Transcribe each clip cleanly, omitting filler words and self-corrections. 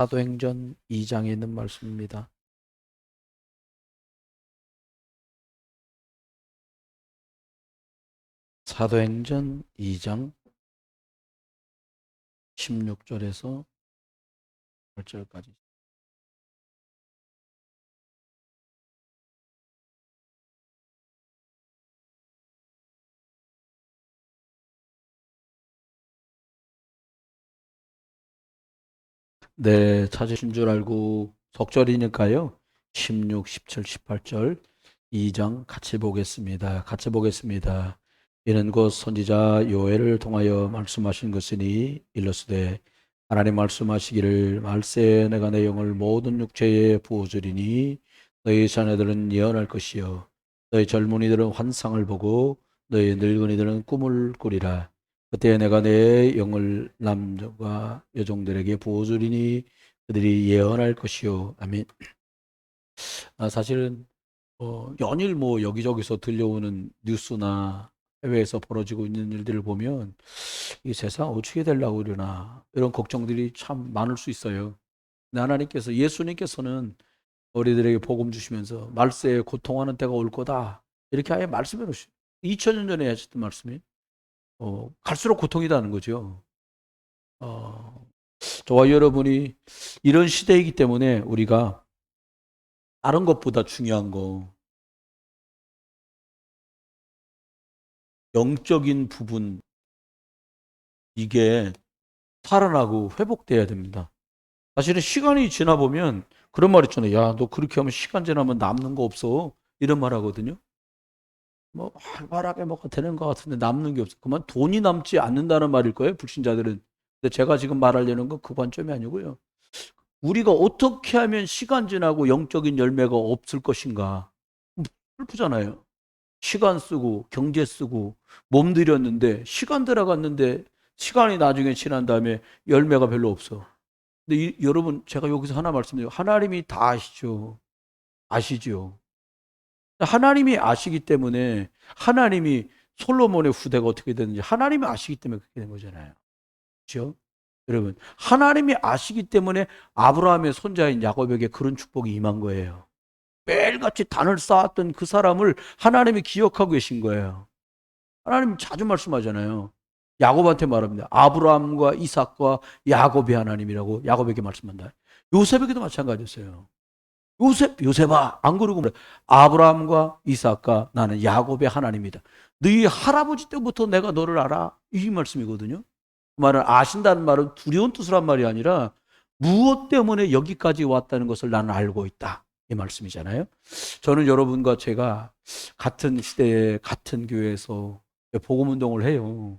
사도행전 2장에 있는 말씀입니다. 사도행전 2장 16절에서 8절까지. 네, 찾으신 줄 알고 석절이니까요. 16, 17, 18절 2장 같이 보겠습니다. 같이 보겠습니다. 이는 곧 선지자 요엘을 통하여 말씀하신 것이니 일러스되 하나님 말씀하시기를 말세 내가 내 영을 모든 육체에 부어주리니 너희 자녀들은 예언할 것이요 너희 젊은이들은 환상을 보고 너희 늙은이들은 꿈을 꾸리라. 그때 내가 내 영을 남자와 여종들에게 부어주리니 그들이 예언할 것이요. 아멘. 사실은 연일 뭐 여기저기서 들려오는 뉴스나 해외에서 벌어지고 있는 일들을 보면 이 세상 어떻게 되려고 그러나 이런 걱정들이 참 많을 수 있어요. 근데 하나님께서 예수님께서는 우리들에게 복음 주시면서 말세에 고통하는 때가 올 거다 이렇게 아예 말씀해 놓으시죠. 2000년 전에 하셨던 말씀이 갈수록 고통이다는 거죠. 어, 저와 여러분이 이런 시대이기 때문에 우리가 다른 것보다 중요한 거 영적인 부분 이게 살아나고 회복돼야 됩니다. 사실은 시간이 지나 보면 그런 말 있잖아요. 야, 너 그렇게 하면 시간 지나면 남는 거 없어. 이런 말 하거든요. 뭐 활발하게 뭐가 되는 것 같은데 남는 게 없어. 그만 돈이 남지 않는다는 말일 거예요. 불신자들은. 근데 제가 지금 말하려는 건 그 관점이 아니고요. 우리가 어떻게 하면 시간 지나고 영적인 열매가 없을 것인가. 슬프잖아요. 시간 쓰고 경제 쓰고 몸 들였는데 시간 들어갔는데 시간이 나중에 지난 다음에 열매가 별로 없어. 근데 여러분 제가 여기서 하나 말씀드려요. 하나님이 다 아시죠. 아시죠. 하나님이 아시기 때문에 하나님이 솔로몬의 후대가 어떻게 되는지 하나님이 아시기 때문에 그렇게 된 거잖아요. 그렇죠? 여러분 하나님이 아시기 때문에 아브라함의 손자인 야곱에게 그런 축복이 임한 거예요. 매일같이 단을 쌓았던 그 사람을 하나님이 기억하고 계신 거예요. 하나님 자주 말씀하잖아요. 야곱한테 말합니다. 아브라함과 이삭과 야곱의 하나님이라고 야곱에게 말씀한다. 요셉에게도 마찬가지였어요. 요셉아, 안 그러고 그래. 아브라함과 이삭과 나는 야곱의 하나님이다. 너희 할아버지 때부터 내가 너를 알아. 이 말씀이거든요. 그 말은 아신다는 말은 두려운 뜻을 한 말이 아니라 무엇 때문에 여기까지 왔다는 것을 나는 알고 있다. 이 말씀이잖아요. 저는 여러분과 제가 같은 시대에 같은 교회에서 복음 운동을 해요.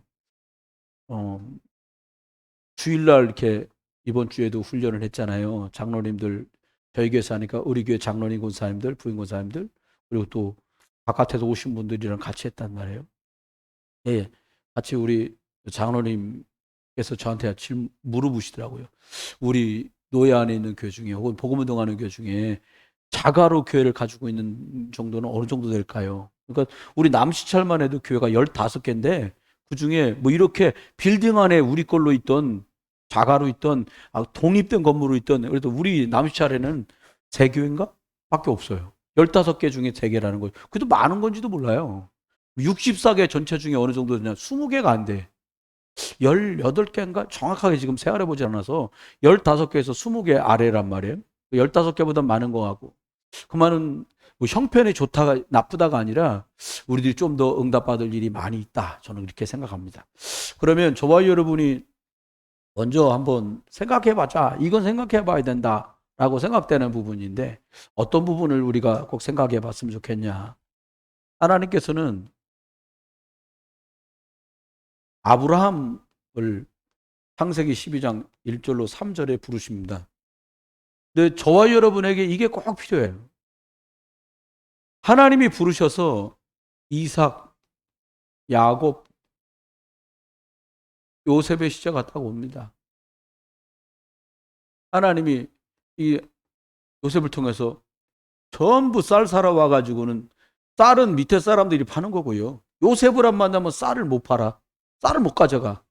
어, 주일날 이렇게 이번 주에도 훈련을 했잖아요. 장로님들 저희 교회에서 하니까 우리 교회 장로님 권사님들, 부인 권사님들 그리고 또 바깥에서 오신 분들이랑 같이 했단 말이에요. 예, 같이 우리 장로님께서 저한테 물어보시더라고요. 우리 노예 안에 있는 교회 중에 혹은 복음 운동하는 교회 중에 자가로 교회를 가지고 있는 정도는 어느 정도 될까요? 그러니까 우리 남시찰만 해도 교회가 15개인데 그중에 뭐 이렇게 빌딩 안에 우리 걸로 있던 자가로 있던 독립된 건물로 있던 그래도 우리 남시찰에는 3교회인가? 밖에 없어요. 15개 중에 3개라는 거죠. 그래도 많은 건지도 몰라요. 64개 전체 중에 어느 정도 되냐? 20개가 안 돼. 18개인가? 정확하게 지금 세알해 보지 않아서 15개에서 20개 아래란 말이에요. 15개보다 많은 거 같고. 그 말은 뭐 형편이 좋다가 나쁘다가 아니라 우리들이 좀 더 응답받을 일이 많이 있다. 저는 그렇게 생각합니다. 그러면 저와 여러분이 먼저 한번 생각해 봐자. 이건 생각해 봐야 된다. 라고 생각되는 부분인데 어떤 부분을 우리가 꼭 생각해 봤으면 좋겠냐. 하나님께서는 아브라함을 창세기 12장 1절로 3절에 부르십니다. 근데 저와 여러분에게 이게 꼭 필요해요. 하나님이 부르셔서 이삭, 야곱, 요셉의 시대가 딱 옵니다. 하나님이 이 요셉을 통해서 전부 쌀 사러 와가지고는 쌀은 밑에 사람들이 파는 거고요. 요셉을 안 만나면 쌀을 못 팔아. 쌀을 못 가져가.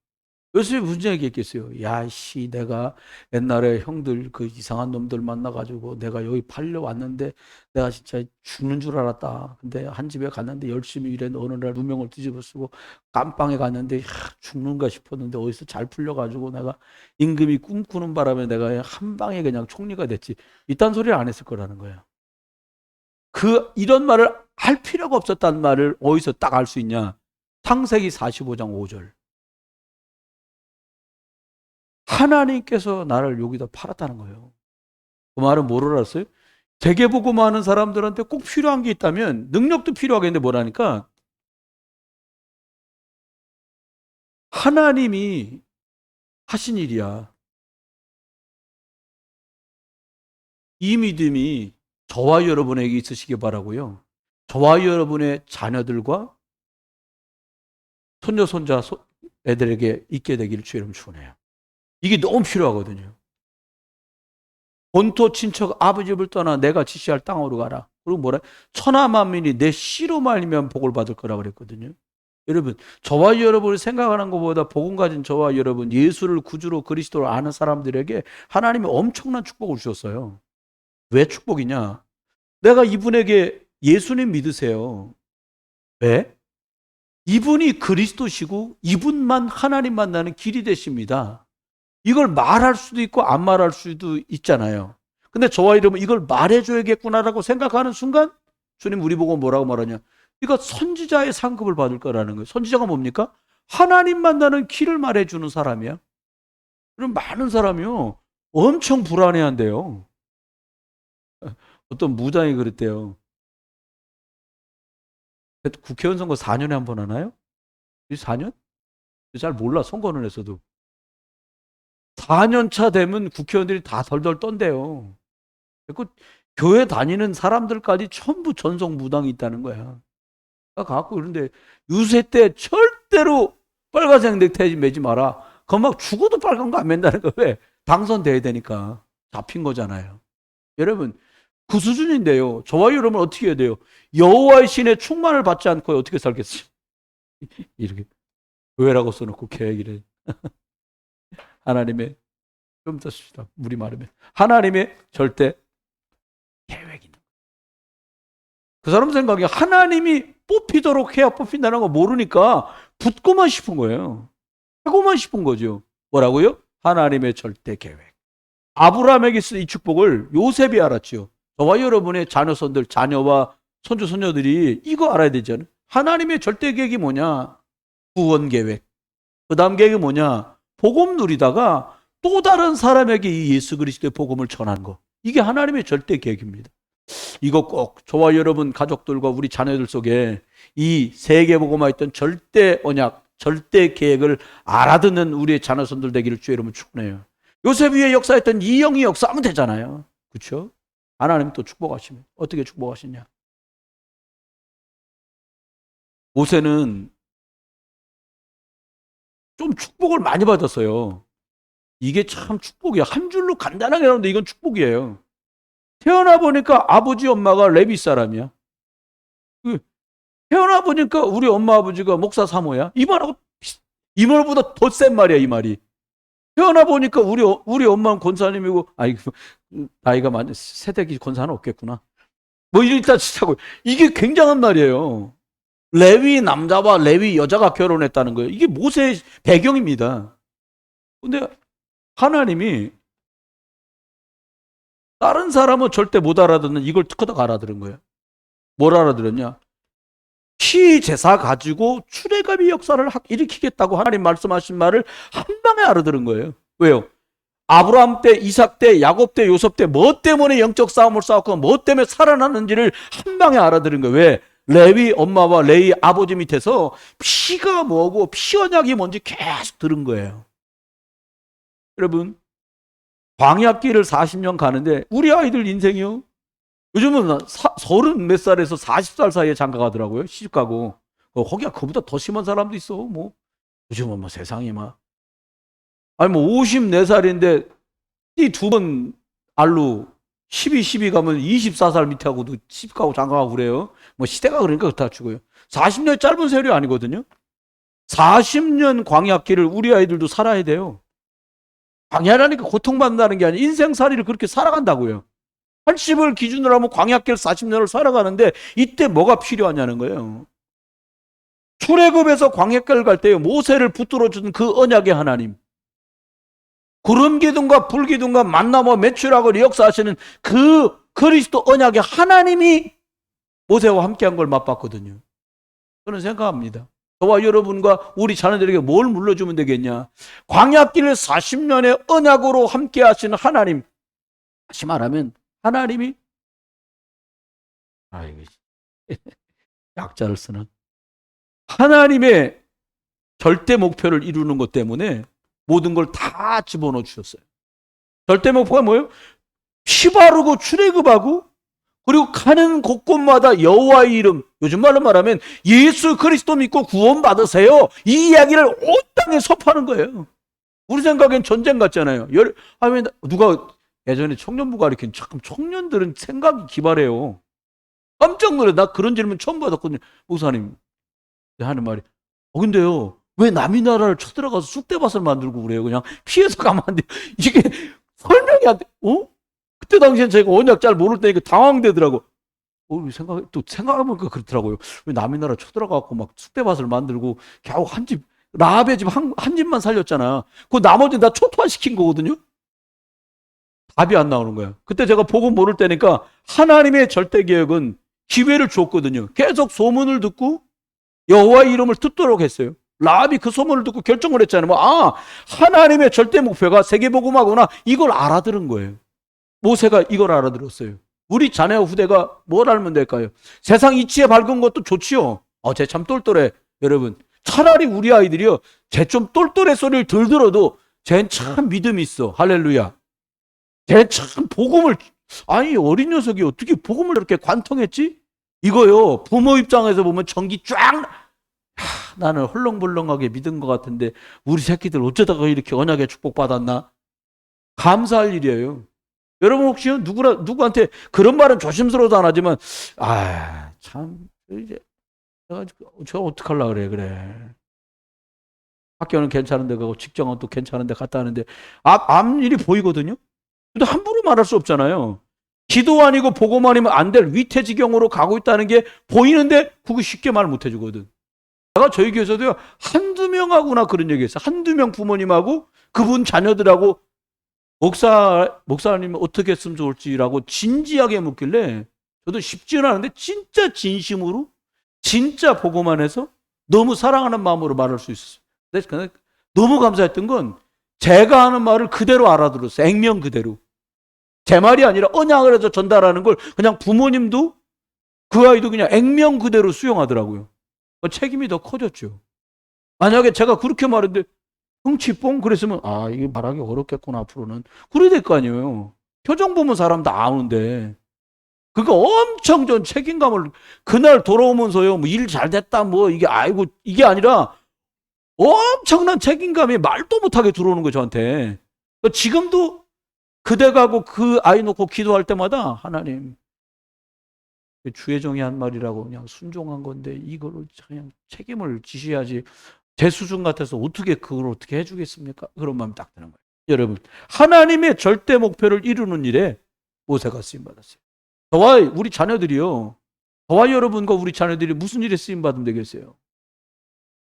요셉이 무슨 얘기했겠어요? 야, 씨, 내가 옛날에 형들 그 이상한 놈들 만나가지고 내가 여기 팔려왔는데 내가 진짜 죽는 줄 알았다. 근데 한 집에 갔는데 열심히 일해 어느 날 누명을 뒤집어 쓰고 깜빵에 갔는데 죽는가 싶었는데 어디서 잘 풀려가지고 내가 임금이 꿈꾸는 바람에 내가 한 방에 그냥 총리가 됐지. 이딴 소리를 안 했을 거라는 거예요. 이런 말을 할 필요가 없었다는 말을 어디서 딱 알 수 있냐? 창세기 45장 5절. 하나님께서 나를 여기다 팔았다는 거예요. 그 말은 뭐를 알았어요? 재개복음하는 사람들한테 꼭 필요한 게 있다면 능력도 필요하겠는데 뭐라니까? 하나님이 하신 일이야. 이 믿음이 저와 여러분에게 있으시기 바라고요. 저와 여러분의 자녀들과 손녀, 손자, 애들에게 있게 되기를 주의 이름으로 축원해요. 이게 너무 필요하거든요. 본토 친척 아버지 집을 떠나 내가 지시할 땅으로 가라. 그리고 뭐라? 천하 만민이 내 씨로 말미암아 복을 받을 거라 그랬거든요. 여러분, 저와 여러분이 생각하는 것보다 복음 가진 저와 여러분, 예수를 구주로 그리스도로 아는 사람들에게 하나님이 엄청난 축복을 주셨어요. 왜 축복이냐? 내가 이분에게 예수님 믿으세요. 왜? 이분이 그리스도시고 이분만 하나님 만나는 길이 되십니다. 이걸 말할 수도 있고 안 말할 수도 있잖아요. 근데 저와 여러분 이걸 말해줘야겠구나라고 생각하는 순간 주님 우리 보고 뭐라고 말하냐? 이거 선지자의 상급을 받을 거라는 거예요. 선지자가 뭡니까? 하나님 만나는 길을 말해주는 사람이야. 그럼 많은 사람이요. 엄청 불안해한대요. 어떤 무당이 그랬대요. 국회의원 선거 4년에 한 번 하나요? 4년? 잘 몰라, 선거는 했어도. 4년 차 되면 국회의원들이 다 덜덜 떤대요. 그 교회 다니는 사람들까지 전부 전속 무당이 있다는 거야. 갖고 그런데 유세 때 절대로 빨간색 넥타이 매지 마라. 그거 막 죽어도 빨간 거 안 맨다는 거. 왜? 당선돼야 되니까. 잡힌 거잖아요. 여러분, 그 수준인데요. 저와 여러분 어떻게 해야 돼요? 여호와의 신의 충만을 받지 않고 어떻게 살겠어요? 이렇게 교회라고 써놓고 계획이래. 하나님의 좀 더 씁시다. 우리 말하면 하나님의 절대 계획이 있는 거예요. 그 사람 생각에 하나님이 뽑히도록 해야 뽑힌다는 거 모르니까 붙고만 싶은 거예요. 하고만 싶은 거죠. 뭐라고요? 하나님의 절대 계획. 아브라함에게 있을 이 축복을 요셉이 알았죠. 저와 여러분의 자녀손들, 자녀와 손주, 손녀들이 이거 알아야 되잖아요. 하나님의 절대 계획이 뭐냐? 구원 계획. 그 다음 계획이 뭐냐? 복음 누리다가 또 다른 사람에게 이 예수 그리스도의 복음을 전하는 거. 이게 하나님의 절대 계획입니다. 이거 꼭 저와 여러분 가족들과 우리 자녀들 속에 이 세계 복음화 있던 절대 언약, 절대 계획을 알아듣는 우리의 자녀손들 되기를 주의 이름으로 축원해요. 요셉 위에 역사했던 이 영이 역사하면 되잖아요. 그렇죠? 하나님 또 축복하시면 어떻게 축복하시냐? 모세는 좀 축복을 많이 받았어요. 이게 참 축복이야. 한 줄로 간단하게 나오는데 이건 축복이에요. 태어나 보니까 아버지 엄마가 레위 사람이야. 태어나 보니까 우리 엄마 아버지가 목사 사모야. 이 말하고 이 말보다 더 센 말이야, 이 말이. 태어나 보니까 우리 엄마는 권사님이고, 나이가 많이 세대기 권사는 없겠구나. 뭐 이랬다 치자고. 이게 굉장한 말이에요. 레위 남자와 레위 여자가 결혼했다는 거예요. 이게 모세의 배경입니다. 근데 하나님이 다른 사람은 절대 못 알아듣는 이걸 특허다 알아들은 거예요. 뭘 알아들었냐? 피 제사 가지고 출애굽의 역사를 일으키겠다고 하나님 말씀하신 말을 한 방에 알아들은 거예요. 왜요? 아브라함 때, 이삭 때, 야곱 때, 요셉 때 뭐 때문에 영적 싸움을 싸웠고 뭐 때문에 살아났는지를 한 방에 알아들은 거예요. 왜? 레위 엄마와 레위 아버지 밑에서 피가 뭐고 피 언약이 뭔지 계속 들은 거예요. 여러분, 광야길을 40년 가는데 우리 아이들 인생이요. 요즘은 30 몇 살에서 40살 사이에 장가 가더라고요. 시집 가고. 거기가 그보다 더 심한 사람도 있어. 뭐 요즘은 뭐 세상이 막. 아니 뭐 54살인데 이 두 번 알로 12 가면 24살 밑에 하고도 시집 가고 장가 가고 그래요. 뭐 시대가 그러니까 그렇다 치고요. 40년 짧은 세월이 아니거든요. 40년 광야길을 우리 아이들도 살아야 돼요. 광야라니까 고통받는다는 게 아니라 인생살이를 그렇게 살아간다고요. 80을 기준으로 하면 광야길 40년을 살아가는데 이때 뭐가 필요하냐는 거예요. 출애굽에서 광야길 갈 때요, 모세를 붙들어 준 그 언약의 하나님, 구름 기둥과 불 기둥과 만나와 매출하고 역사하시는 그 그리스도 언약의 하나님이 모세와 함께한 걸 맛봤거든요. 저는 생각합니다. 저와 여러분과 우리 자녀들에게 뭘 물려주면 되겠냐? 광야길을 40년의 언약으로 함께하시는 하나님, 다시 말하면 하나님이 약자를 쓰는 하나님의 절대 목표를 이루는 것 때문에 모든 걸 다 집어넣어 주셨어요. 절대 목표가 뭐예요? 피 바르고 출애굽하고 그리고 가는 곳곳마다 여호와의 이름, 요즘 말로 말하면 예수 그리스도 믿고 구원 받으세요, 이 이야기를 온 땅에 선포하는 거예요. 우리 생각엔 전쟁 같잖아요. 누가 예전에 청년부가 가르친, 참 청년들은 생각이 기발해요. 깜짝 놀래. 나 그런 질문 처음 받았거든요. 목사님 하는 말이, 근데요, 왜 남의 나라를 쳐들어가서 쑥대밭을 만들고 그래요? 그냥 피해서 가면 안 돼. 이게 설명이 안 돼. 그때 당시엔 제가 언약 잘 모를 때니까 당황되더라고. 생각해보니까 그렇더라고요. 왜 남의 나라 쳐들어가고 막 쑥대밭을 만들고 겨우 한 집, 라합의 집 한 집만 살렸잖아. 그 나머지 다 초토화시킨 거거든요. 답이 안 나오는 거야. 그때 제가 복음 모를 때니까 하나님의 절대 계획은 기회를 줬거든요. 계속 소문을 듣고 여호와의 이름을 듣도록 했어요. 라합이 그 소문을 듣고 결정을 했잖아요. 하나님의 절대 목표가 세계복음화구나, 이걸 알아들은 거예요. 모세가 이걸 알아들었어요. 우리 자녀 후대가 뭘 알면 될까요? 세상 이치에 밝은 것도 좋지요. 쟤 참 똘똘해. 여러분, 차라리 우리 아이들이요, 쟤 좀 똘똘해 소리를 덜 들어도 쟤는 참 믿음이 있어. 할렐루야. 쟤 참 복음을, 어린 녀석이 어떻게 복음을 이렇게 관통했지? 이거요, 부모 입장에서 보면 전기 쫙, 나는 헐렁벌렁하게 믿은 것 같은데 우리 새끼들 어쩌다가 이렇게 언약의 축복받았나? 감사할 일이에요. 여러분 혹시 누구한테 그런 말은 조심스러워도 안 하지만, 참 이제 제가 어떡하려고 그래. 학교는 괜찮은데 가고 직장은 또 괜찮은데 갔다 하는데 앞일이 보이거든요. 근데 함부로 말할 수 없잖아요. 기도 아니고 복음 아니면 안 될 위태지경으로 가고 있다는 게 보이는데 그거 쉽게 말 못 해주거든. 제가 저희 교회에서도요, 한두 명하고나 그런 얘기 했어요. 한두 명 부모님하고 그분 자녀들하고 목사님 어떻게 했으면 좋을지라고 진지하게 묻길래 저도 쉽지는 않은데 진짜 진심으로 진짜 보고만 해서 너무 사랑하는 마음으로 말할 수 있었어요. 근데 너무 감사했던 건 제가 하는 말을 그대로 알아들었어요. 액면 그대로. 제 말이 아니라 언약을 해서 전달하는 걸 그냥 부모님도 그 아이도 그냥 액면 그대로 수용하더라고요. 책임이 더 커졌죠. 만약에 제가 그렇게 말했는데 흥치뽕 그랬으면 이게 말하기 어렵겠구나 앞으로는, 그래야 될 거 아니에요. 표정 보면 사람 다 아는데. 그러니까 엄청 전 책임감을 그날 돌아오면서요, 일 잘 됐다 이게 아니라 엄청난 책임감이 말도 못하게 들어오는 거예요 저한테. 지금도 그대가고 그 아이 놓고 기도할 때마다 하나님, 주의 종이 한 말이라고 그냥 순종한 건데 이거를 그냥 책임을 지셔야지, 제 수준 같아서 그걸 어떻게 해주겠습니까? 그런 마음이 딱 드는 거예요. 여러분, 하나님의 절대 목표를 이루는 일에 모세가 쓰임받았어요. 저와 우리 자녀들이요, 저와 여러분과 우리 자녀들이 무슨 일에 쓰임받으면 되겠어요?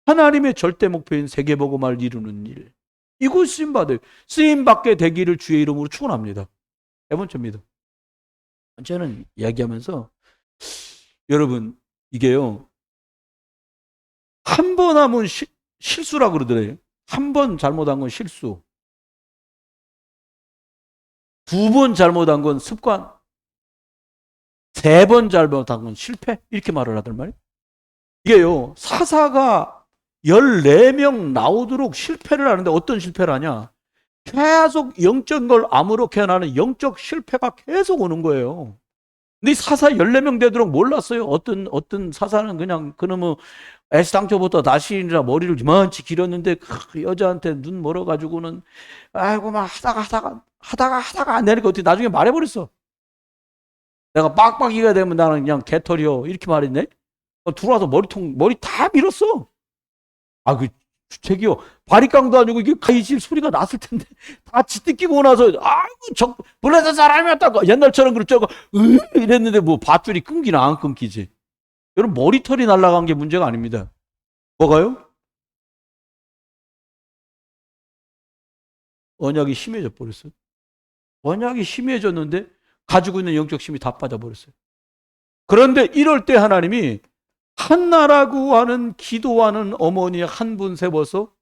하나님의 절대 목표인 세계복음화를 이루는 일, 이거 쓰임받아요. 쓰임받게 되기를 주의 이름으로 축원합니다. 세 번째입니다. 저는 이야기하면서, 여러분, 이게요, 한 번 하면 실수라 그러더래요. 한 번 잘못한 건 실수, 두 번 잘못한 건 습관, 세 번 잘못한 건 실패, 이렇게 말을 하단 말이에요. 이게요, 사사가 14명 나오도록 실패를 하는데 어떤 실패를 하냐? 계속 영적인 걸 아무렇게 하는 영적 실패가 계속 오는 거예요. 근데 사사 14명 되도록 몰랐어요. 어떤 사사는 그냥 그놈의 애시당초부터 나시인이라 머리를 이만치 길었는데 여자한테 눈 멀어가지고는 막 하다가 안 되니까 어떻게 나중에 말해버렸어. 내가 빡빡이가 되면 나는 그냥 개털이요, 이렇게 말했네. 들어와서 머리 다 밀었어. 아, 그 주책이요. 바리깡도 아니고 이게 가이질 소리가 났을 텐데 다 짖기고 나서 아이고 저 불러서 사람이었다고 옛날처럼 그랬죠. 이랬는데 뭐 밧줄이 끊기나 안 끊기지. 여러분 머리털이 날아간 게 문제가 아닙니다. 뭐가요? 언약이 심해져 버렸어요. 언약이 심해졌는데 가지고 있는 영적 힘이 다 빠져버렸어요. 그런데 이럴 때 하나님이 한나라고 하는 기도하는 어머니 한 분 세워서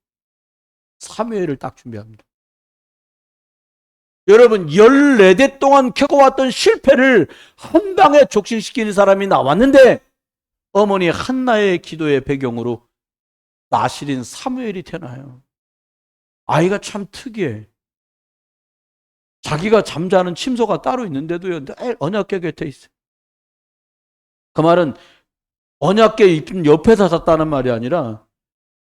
3회를 딱 준비합니다. 여러분 14대 동안 겪어왔던 실패를 한 방에 족신시키는 사람이 나왔는데 어머니 한나의 기도의 배경으로 나실인 사무엘이 태어나요. 아이가 참 특이해. 자기가 잠자는 침소가 따로 있는데도요 늘 언약궤 곁에 있어요. 그 말은 언약궤 옆에서 잤다는 말이 아니라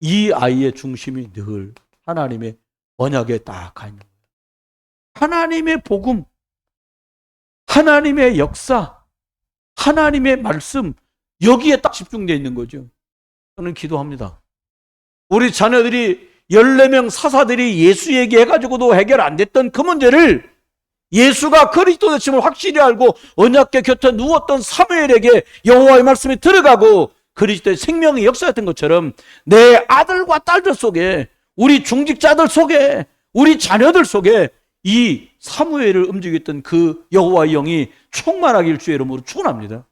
이 아이의 중심이 늘 하나님의 언약에 딱 가 있는 거예요. 하나님의 복음, 하나님의 역사, 하나님의 말씀 여기에 딱 집중되어 있는 거죠. 저는 기도합니다. 우리 자녀들이 14명 사사들이 예수 얘기해가지고도 해결 안 됐던 그 문제를 예수가 그리스도 되심을 확실히 알고 언약궤 곁에 누웠던 사무엘에게 여호와의 말씀이 들어가고 그리스도의 생명의 역사였던 것처럼 내 아들과 딸들 속에 우리 중직자들 속에 우리 자녀들 속에 이 사무엘을 움직였던 그 여호와의 영이 충만하길 주의 이름으로 축원합니다.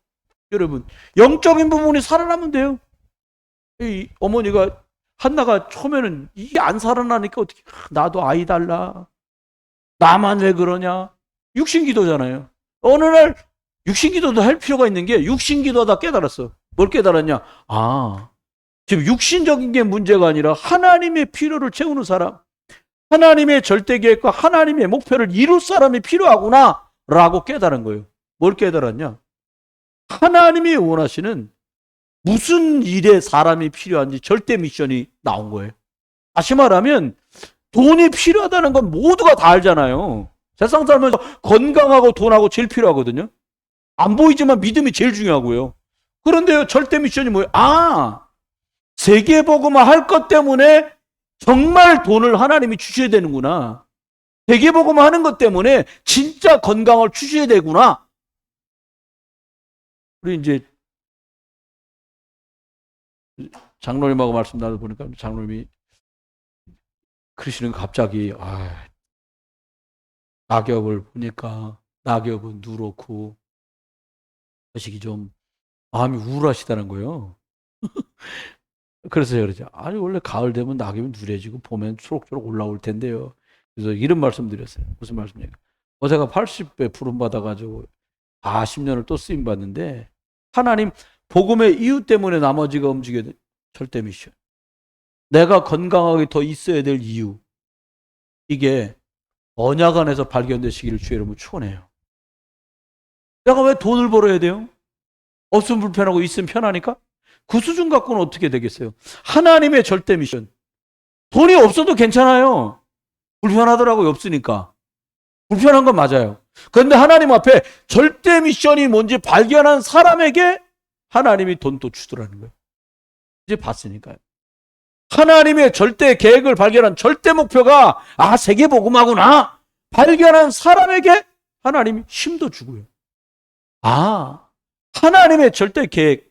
여러분 영적인 부분이 살아나면 돼요. 이 어머니가 한나가 처음에는 이게 안 살아나니까 어떻게 나도 아이 달라. 나만 왜 그러냐? 육신기도잖아요. 어느 날 육신기도도 할 필요가 있는 게 육신기도하다 깨달았어. 뭘 깨달았냐? 아, 지금 육신적인 게 문제가 아니라 하나님의 필요를 채우는 사람, 하나님의 절대계획과 하나님의 목표를 이룰 사람이 필요하구나 라고 깨달은 거예요. 뭘 깨달았냐? 하나님이 원하시는 무슨 일에 사람이 필요한지 절대 미션이 나온 거예요. 다시 말하면 돈이 필요하다는 건 모두가 다 알잖아요. 세상 살면서 건강하고 돈하고 제일 필요하거든요. 안 보이지만 믿음이 제일 중요하고요. 그런데요, 절대 미션이 뭐예요? 아, 세계복음화 할 것 때문에 정말 돈을 하나님이 주셔야 되는구나. 세계복음화 하는 것 때문에 진짜 건강을 주셔야 되구나. 우리 이제 장로님하고 말씀 나눠보니까 장로님이 그러시는 갑자기 낙엽을 보니까 낙엽은 누렇고 자식이 좀 마음이 우울하시다는 거예요. 그래서 제가 그러죠. 아니 원래 가을 되면 낙엽이 누래지고 봄엔 초록초록 올라올 텐데요. 그래서 이런 말씀 드렸어요. 무슨 말씀입니까? 제가 80배 부름 받아가지고 40년을 또 쓰임 받는데 하나님 복음의 이유 때문에 나머지가 움직여야 돼. 절대 미션. 내가 건강하게 더 있어야 될 이유. 이게 언약 안에서 발견되시기를 주의 이름으로 축원해요. 내가 왜 돈을 벌어야 돼요? 없으면 불편하고 있으면 편하니까? 그 수준 갖고는 어떻게 되겠어요? 하나님의 절대 미션. 돈이 없어도 괜찮아요. 불편하더라고요. 없으니까. 불편한 건 맞아요. 그런데 하나님 앞에 절대 미션이 뭔지 발견한 사람에게 하나님이 돈도 주더라는 거예요. 이제 봤으니까요. 하나님의 절대 계획을 발견한 절대 목표가 세계복음화구나 발견한 사람에게 하나님이 힘도 주고요. 하나님의 절대 계획,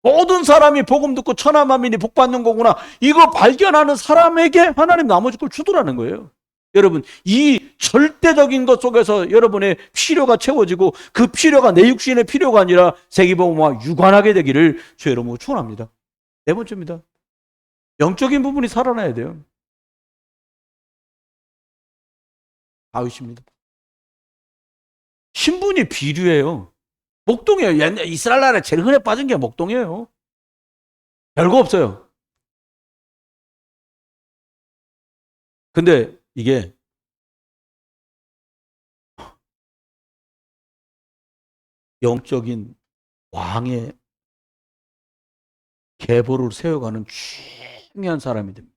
모든 사람이 복음 듣고 천하만민이 복받는 거구나 이거 발견하는 사람에게 하나님 나머지 걸 주더라는 거예요. 여러분 이 절대적인 것 속에서 여러분의 필요가 채워지고 그 필요가 내 육신의 필요가 아니라 세계복음화 유관하게 되기를 주의 이름으로 축원합니다. 네 번째입니다. 영적인 부분이 살아나야 돼요. 다윗입니다. 신분이 비류예요. 목동이에요. 옛날 이스라엘 나라에 제일 흔해 빠진 게 목동이에요. 별거 없어요. 근데 이게 영적인 왕의 계보를 세워가는 중요한 사람이 됩니다.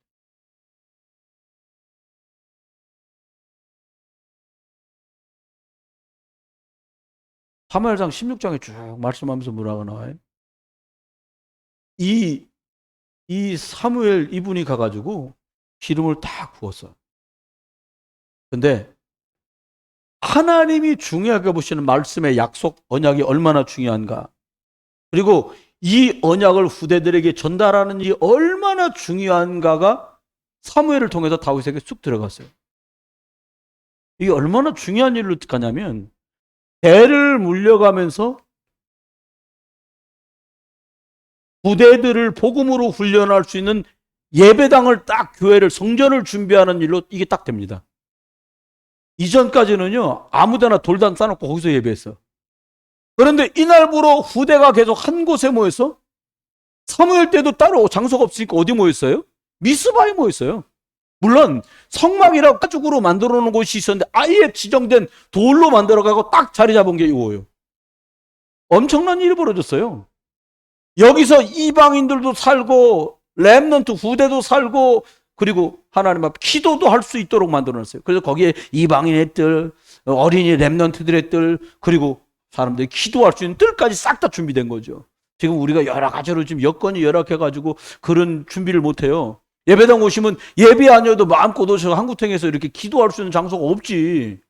사무엘상 16장에 쭉 말씀하면서 뭐라고 나와요? 이 이 사무엘 이분이 가가지고 기름을 다 부었어. 근데 하나님이 중요하게 보시는 말씀의 약속, 언약이 얼마나 중요한가. 그리고 이 언약을 후대들에게 전달하는 일이 얼마나 중요한가가 사무엘을 통해서 다윗에게 쑥 들어갔어요. 이게 얼마나 중요한 일로 가냐면 대를 물려가면서 부대들을 복음으로 훈련할 수 있는 예배당을 딱 교회를 성전을 준비하는 일로 이게 딱 됩니다. 이전까지는요 아무데나 돌담 싸놓고 거기서 예배했어. 그런데 이날부로 후대가 계속 한 곳에 모였어. 사무엘 때도 따로 장소가 없으니까 어디 모였어요? 미스바에 모였어요. 물론 성막이라고 가죽으로 만들어 놓은 곳이 있었는데 아예 지정된 돌로 만들어가고 딱 자리 잡은 게 이거예요. 엄청난 일이 벌어졌어요. 여기서 이방인들도 살고 렘넌트 후대도 살고 그리고 하나님 앞 기도도 할 수 있도록 만들어놨어요. 그래서 거기에 이방인의 뜰, 어린이 렘넌트들의 뜰, 그리고 사람들이 기도할 수 있는 뜰까지 싹 다 준비된 거죠. 지금 우리가 여러 가지로 지금 여건이 열악해가지고 그런 준비를 못해요. 예배당 오시면 예배 아니어도 마음껏 오셔서 한구탱에서 이렇게 기도할 수 있는 장소가 없지.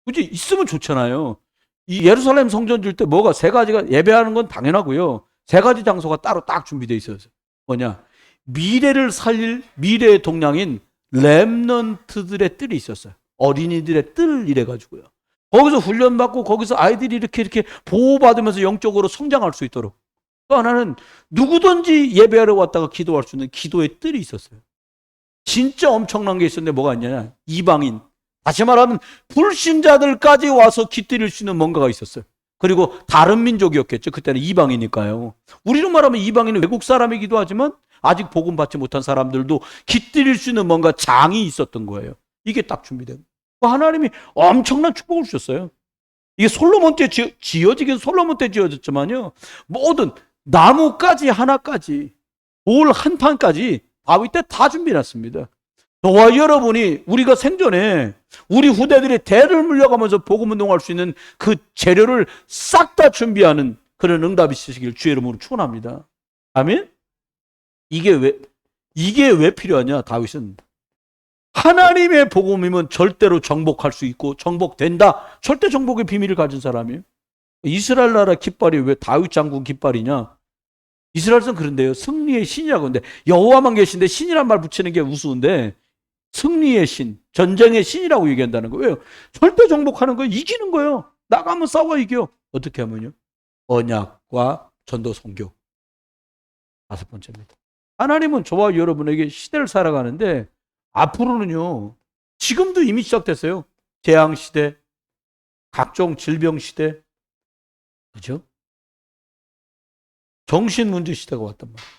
그치? 있으면 좋잖아요. 이 예루살렘 성전 줄 때 뭐가 세 가지가 예배하는 건 당연하고요. 세 가지 장소가 따로 딱 준비되어 있어요. 뭐냐? 미래를 살릴 미래의 동량인 렘넌트들의 뜰이 있었어요. 어린이들의 뜰 이래가지고요. 거기서 훈련받고 거기서 아이들이 이렇게 보호받으면서 영적으로 성장할 수 있도록. 또 하나는 누구든지 예배하러 왔다가 기도할 수 있는 기도의 뜰이 있었어요. 진짜 엄청난 게 있었는데 뭐가 있냐면 이방인, 다시 말하면 불신자들까지 와서 깃들일 수 있는 뭔가가 있었어요. 그리고 다른 민족이었겠죠. 그때는 이방이니까요. 우리로 말하면 이방인은 외국 사람이기도 하지만 아직 복음 받지 못한 사람들도 깃들일 수 있는 뭔가 장이 있었던 거예요. 이게 딱 준비된 거예요. 하나님이 엄청난 축복을 주셨어요. 이게 솔로몬 때 지어지긴 솔로몬 때 지어졌지만요. 모든 나무까지 하나까지 돌 한 판까지 다윗 때 다 준비해놨습니다. 저와 여러분이 우리가 생전에 우리 후대들이 대를 물려가면서 복음 운동할 수 있는 그 재료를 싹 다 준비하는 그런 응답이 있으시길 주의 이름으로 축원합니다. 아멘? 이게 왜 필요하냐? 다윗은 하나님의 복음이면 절대로 정복할 수 있고 정복된다. 절대 정복의 비밀을 가진 사람이에요. 이스라엘 나라 깃발이 왜 다윗 장군 깃발이냐? 이스라엘은 그런데요. 승리의 신이라고. 근데 여호와만 계신데 신이란 말 붙이는 게 우스운데 승리의 신, 전쟁의 신이라고 얘기한다는 거예요. 왜요? 절대 정복하는 거예요. 이기는 거예요. 나가면 싸워 이겨. 어떻게 하면요? 언약과 전도 선교. 5번째입니다. 하나님은 저와 여러분에게 시대를 살아가는데 앞으로는요. 지금도 이미 시작됐어요. 재앙 시대, 각종 질병 시대, 그죠? 정신 문제 시대가 왔단 말이에요.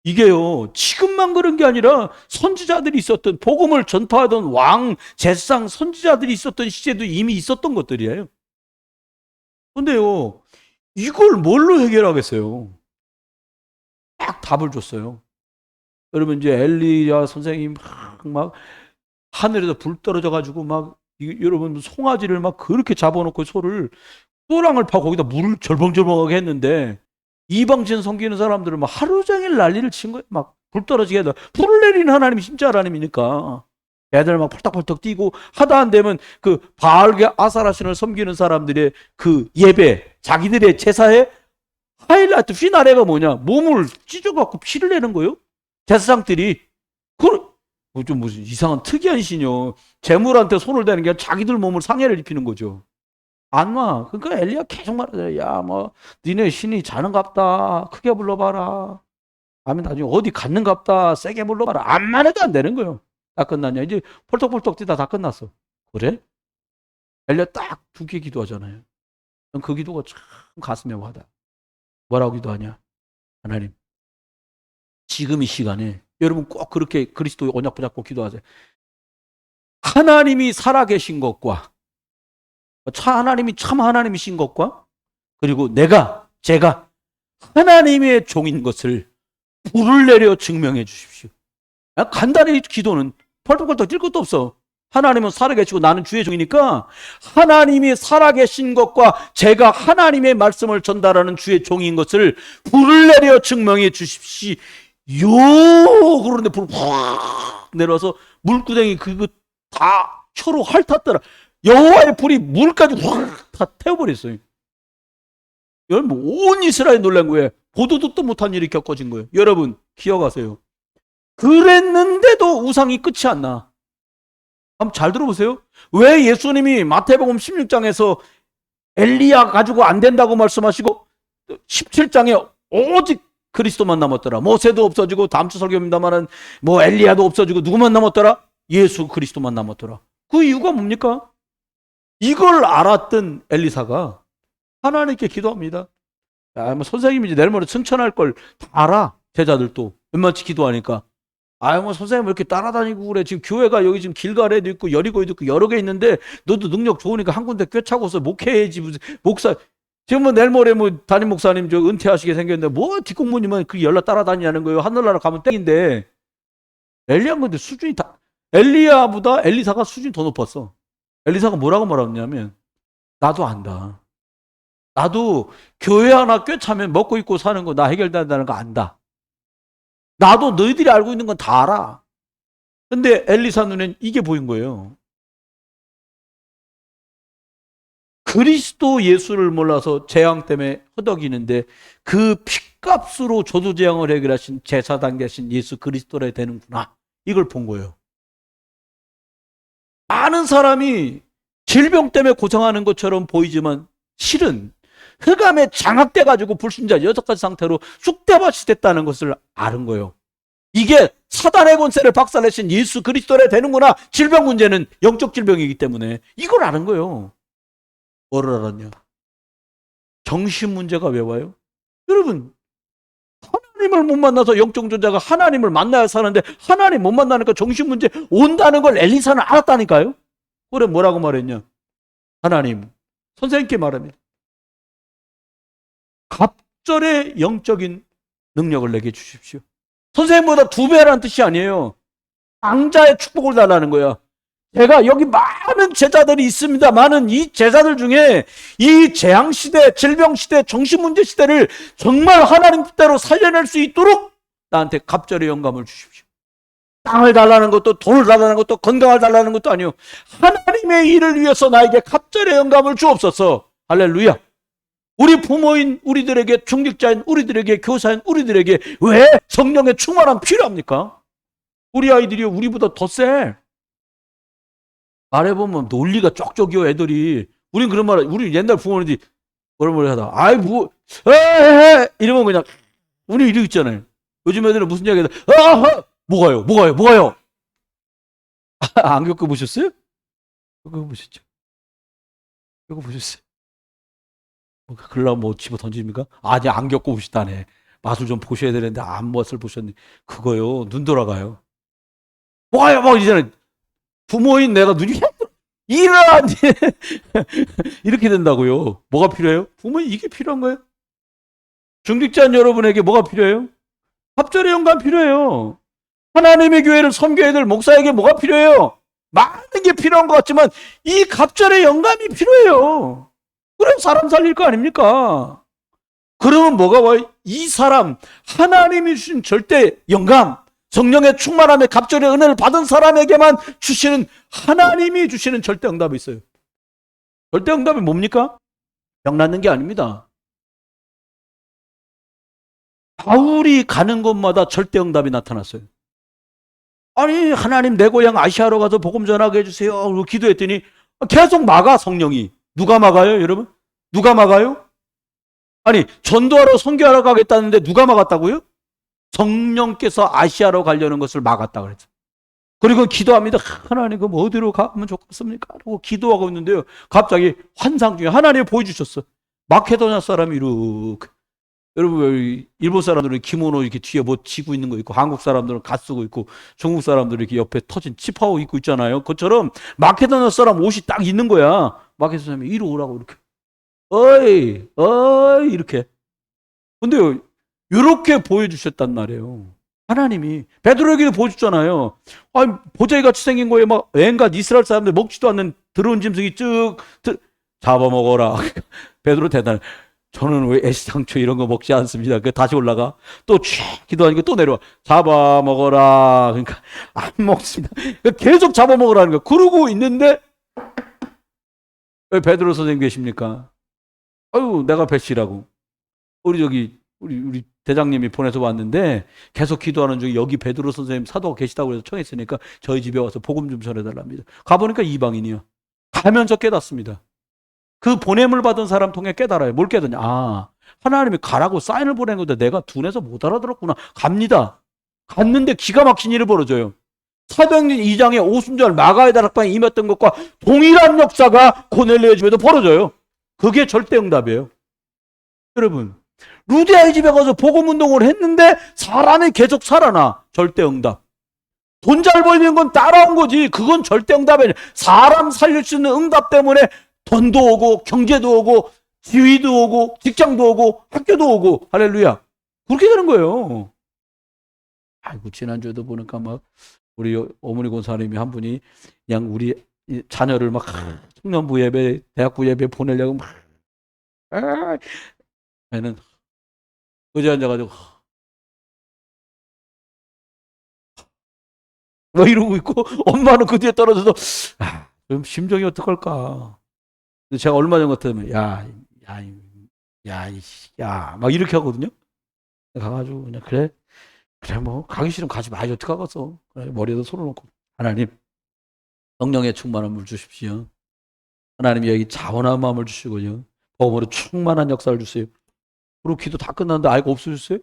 이게요, 지금만 그런 게 아니라 선지자들이 있었던, 복음을 전파하던 왕, 제상, 선지자들이 있었던 시대도 이미 있었던 것들이에요. 근데요, 이걸 뭘로 해결하겠어요? 딱 답을 줬어요. 여러분, 이제 엘리야 선생님 막 하늘에서 불 떨어져가지고 막, 여러분, 송아지를 막 그렇게 잡아놓고 소를, 또랑을 파고 거기다 물을 절벙절벙하게 했는데, 이방신 섬기는 사람들은 막 하루 종일 난리를 친 거예요. 막 불 떨어지게 해도 불을 내리는 하나님이 진짜 하나님이니까 애들 막 펄떡펄떡 뛰고 하다 안 되면 그 바알과 아사라신을 섬기는 사람들의 그 예배, 자기들의 제사의 하이라이트 피나레가 뭐냐? 몸을 찢어갖고 피를 내는 거예요. 제사장들이 좀 무슨 이상한 특이한 신이요. 재물한테 손을 대는 게 자기들 몸을 상해를 입히는 거죠. 안 와. 그러니까 엘리야 계속 말하잖아요. 야, 뭐 니네 신이 자는갑다. 크게 불러봐라. 아멘. 나중에 어디 갔는갑다. 세게 불러봐라. 암만 해도 안 되는 거예요. 다 끝났냐? 이제 펄떡펄떡 뛰다 다 끝났어. 그래? 엘리야 딱 2개 기도하잖아요. 그 기도가 참 가슴에 와닿아. 뭐라고 기도하냐? 하나님, 지금 이 시간에 여러분 꼭 그렇게 그리스도의 언약 붙잡고 기도하세요. 하나님이 살아계신 것과 하나님이 참 하나님이신 것과 그리고 제가 하나님의 종인 것을 불을 내려 증명해 주십시오. 간단히 기도는 펄떡펄떡 뛸 것도 없어. 하나님은 살아계시고 나는 주의 종이니까 하나님이 살아계신 것과 제가 하나님의 말씀을 전달하는 주의 종인 것을 불을 내려 증명해 주십시오. 그런데 불 확 내려와서 물구덩이 그거 다 혀로 핥았더라. 여호와의 불이 물까지 확 다 태워버렸어요. 여러분 온 이스라엘 놀란 거예요. 보도 듣도 못한 일이 겪어진 거예요. 여러분 기억하세요. 그랬는데도 우상이 끝이 안 나. 한번 잘 들어보세요. 왜 예수님이 마태복음 16장에서 엘리야 가지고 안 된다고 말씀하시고 17장에 오직 그리스도만 남았더라. 모세도 없어지고 다음 주 설교입니다만은 뭐 엘리야도 없어지고 누구만 남았더라? 예수 그리스도만 남았더라. 그 이유가 뭡니까? 이걸 알았던 엘리사가 하나님께 기도합니다. 야, 뭐 선생님이 이제 내일 모레 승천할 걸 다 알아. 제자들도 웬만치 기도하니까. 아유, 뭐 선생님 왜 이렇게 따라다니고 그래. 지금 교회가 여기 지금 길가에도 있고 여리고에도 있고 여러 개 있는데 너도 능력 좋으니까 한 군데 꿰차고서 목회해야지. 무슨 목사 지금 뭐 내일 모레 뭐 담임 목사님 저 은퇴하시게 생겼는데 뭐 뒷공무님은 그 연락 따라다니냐는 거예요. 하늘나라 가면 땡인데. 엘리야는 근데 수준이 다 엘리야보다 엘리사가 수준이 더 높았어. 엘리사가 뭐라고 말하냐면 나도 안다. 나도 교회 하나 꿰차면 먹고 입고 사는 거 나 해결된다는 거 안다. 나도 너희들이 알고 있는 건 다 알아. 근데 엘리사 눈엔 이게 보인 거예요. 그리스도 예수를 몰라서 재앙 때문에 허덕이는데 그 핏값으로 조두재앙을 해결하신 제사장 되신 예수 그리스도라 되는구나. 이걸 본 거예요. 많은 사람이 질병 때문에 고생하는 것처럼 보이지만 실은 흑암에 장악돼가지고 불순자 6가지 상태로 쑥대밭이 됐다는 것을 아는 거예요. 이게 사단의 권세를 박살내신 예수 그리스도라 되는구나. 질병 문제는 영적 질병이기 때문에 이걸 아는 거예요. 뭐를 알았냐? 정신 문제가 왜 와요? 여러분 하나님을 못 만나서 영적 존재가 하나님을 만나야 사는데 하나님 못 만나니까 정신 문제 온다는 걸 엘리사는 알았다니까요. 그래 뭐라고 말했냐? 하나님 선생님께 말합니다. 갑절의 영적인 능력을 내게 주십시오. 선생님보다 2배라는 뜻이 아니에요. 강자의 축복을 달라는 거야. 제가 여기 많은 제자들이 있습니다. 많은 이 제자들 중에 이 재앙시대, 질병시대, 정신문제 시대를 정말 하나님 뜻대로 살려낼 수 있도록 나한테 갑절의 영감을 주십시오. 땅을 달라는 것도 돈을 달라는 것도 건강을 달라는 것도 아니요. 하나님의 일을 위해서 나에게 갑절의 영감을 주옵소서. 할렐루야. 우리 부모인 우리들에게, 중직자인 우리들에게, 교사인 우리들에게 왜 성령의 충만함 필요합니까? 우리 아이들이 우리보다 더 세. 말해보면 논리가 쪽쪽이요 애들이. 우린 그런 말, 우리 옛날 부모님들이 뭐라 하다. 아이 뭐 이러면 그냥 우리 이러고 있잖아요. 요즘 애들은 무슨 이야기 하다. 뭐가요? 안 겪어보셨어요? 겪어보셨죠? 겪어보셨어요? 글라 뭐 집어 던집니까? 아니 안 겪어보시다네. 맛을 좀 보셔야 되는데 안 맛을 보셨네. 그거요 눈 돌아가요. 뭐가요? 막 이제는 부모인 내가 눈이 이러니 이렇게 된다고요. 뭐가 필요해요? 부모님 이게 필요한 거예요. 중직자인 여러분에게 뭐가 필요해요? 갑절의 영감 필요해요. 하나님의 교회를 섬겨야 될 목사에게 뭐가 필요해요? 많은 게 필요한 것 같지만 이 갑절의 영감이 필요해요. 그럼 사람 살릴 거 아닙니까? 그러면 뭐가 와요? 이 사람 하나님이 주신 절대 영감, 성령의 충만함에 갑절의 은혜를 받은 사람에게만 주시는 하나님이 주시는 절대 응답이 있어요. 절대 응답이 뭡니까? 병 낫는 게 아닙니다. 바울이 가는 곳마다 절대 응답이 나타났어요. 아니 하나님 내 고향 아시아로 가서 복음 전하게 해주세요. 그리고 기도했더니 계속 막아 성령이. 누가 막아요 여러분? 누가 막아요? 아니 전도하러 선교하러 가겠다는데 누가 막았다고요? 성령께서 아시아로 가려는 것을 막았다 그랬죠. 그리고 기도합니다. 하나님 그럼 어디로 가면 좋겠습니까? 하고 기도하고 있는데요. 갑자기 환상 중에 하나님이 보여주셨어. 마케도냐 사람이 이렇게. 여러분 일본 사람들은 기모노 이렇게 뒤에 뭐 지고 있는 거 있고 한국 사람들은 갓 쓰고 있고 중국 사람들은 이렇게 옆에 터진 치파오 입고 있잖아요. 그것처럼 마케도냐 사람 옷이 딱 있는 거야. 마케도냐 사람이 이리 오라고 이렇게. 어이 이렇게. 근데요 이렇게 보여주셨단 말이에요. 하나님이 베드로에게도 보여줬잖아요. 아니, 보자기 같이 생긴 거에 막 웬가 이스라엘 사람들 먹지도 않는 더러운 짐승이 쭉 잡아먹어라. 베드로 대단해. 저는 왜 애시당초 이런 거 먹지 않습니다. 그 다시 올라가 또 기도하니까 또 내려와 잡아먹어라. 그러니까 안 먹습니다. 계속 잡아먹으라는 거. 그러고 있는데 왜 베드로 선생님 계십니까? 아유, 내가 배시라고. 우리 대장님이 보내서 왔는데 계속 기도하는 중에 여기 베드로 선생님 사도가 계시다고 해서 청했으니까 저희 집에 와서 복음 좀 전해달랍니다. 가보니까 이방인이야. 가면서 깨닫습니다. 그 보냄을 받은 사람 통해 깨달아요. 뭘 깨닫냐? 아, 하나님이 가라고 사인을 보낸 건데 내가 둔해서 못 알아들었구나. 갑니다. 갔는데 기가 막힌 일이 벌어져요. 사도행전 2장에 오순절 마가의 다락방에 임했던 것과 동일한 역사가 고넬료의 집에도 벌어져요. 그게 절대응답이에요. 여러분, 루디아의 집에 가서 복음운동을 했는데 사람이 계속 살아나. 절대응답. 돈 잘 벌는 건 따라온 거지. 그건 절대응답이 아니야. 사람 살릴 수 있는 응답 때문에 돈도 오고 경제도 오고 지위도 오고 직장도 오고 학교도 오고 할렐루야. 그렇게 되는 거예요. 아이고, 지난주에도 보니까 막 우리 어머니 권사님이 한 분이 그냥 우리 자녀를 막 청년부 예배, 대학부 예배 보내려고 막 애는 의자에 앉아가지고 뭐 이러고 있고 엄마는 그 뒤에 떨어져서 좀 심정이 어떡할까. 근데 제가 얼마 전 같으면 막 이렇게 하거든요. 가가지고 그냥 그래 뭐 가기 싫으면 가지 마요. 어떡하겠어. 그래, 머리에다 손을 놓고 하나님 성령의 충만함을 주십시오. 하나님이 여기 자원한 마음을 주시고요. 복음으로 충만한 역사를 주세요. 그리고 기도 다 끝났는데 알고 없어졌어요?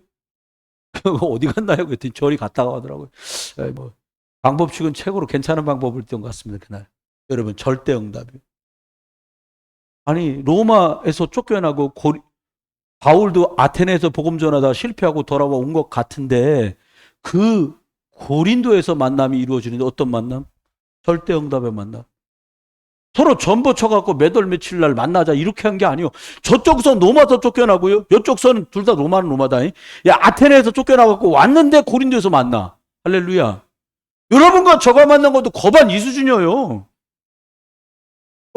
어디 갔나요? 그랬더니 저리 갔다가 하더라고요. 뭐 방법칙은 최고로 괜찮은 방법을 던 것 같습니다. 그날. 여러분, 절대 응답이에요. 아니, 로마에서 쫓겨나고 바울도 아테네에서 복음 전하다 실패하고 돌아와 온 것 같은데 그 고린도에서 만남이 이루어지는데 어떤 만남? 절대 응답의 만남. 서로 전보 쳐갖고 몇 월 며칠 날 만나자 이렇게 한 게 아니에요. 저쪽 선 로마서 쫓겨나고요. 이쪽 선 둘 다 로마는 로마다. 야, 아테네에서 쫓겨나갖고 왔는데 고린도에서 만나. 할렐루야. 여러분과 저가 만난 것도 거반 이 수준이에요.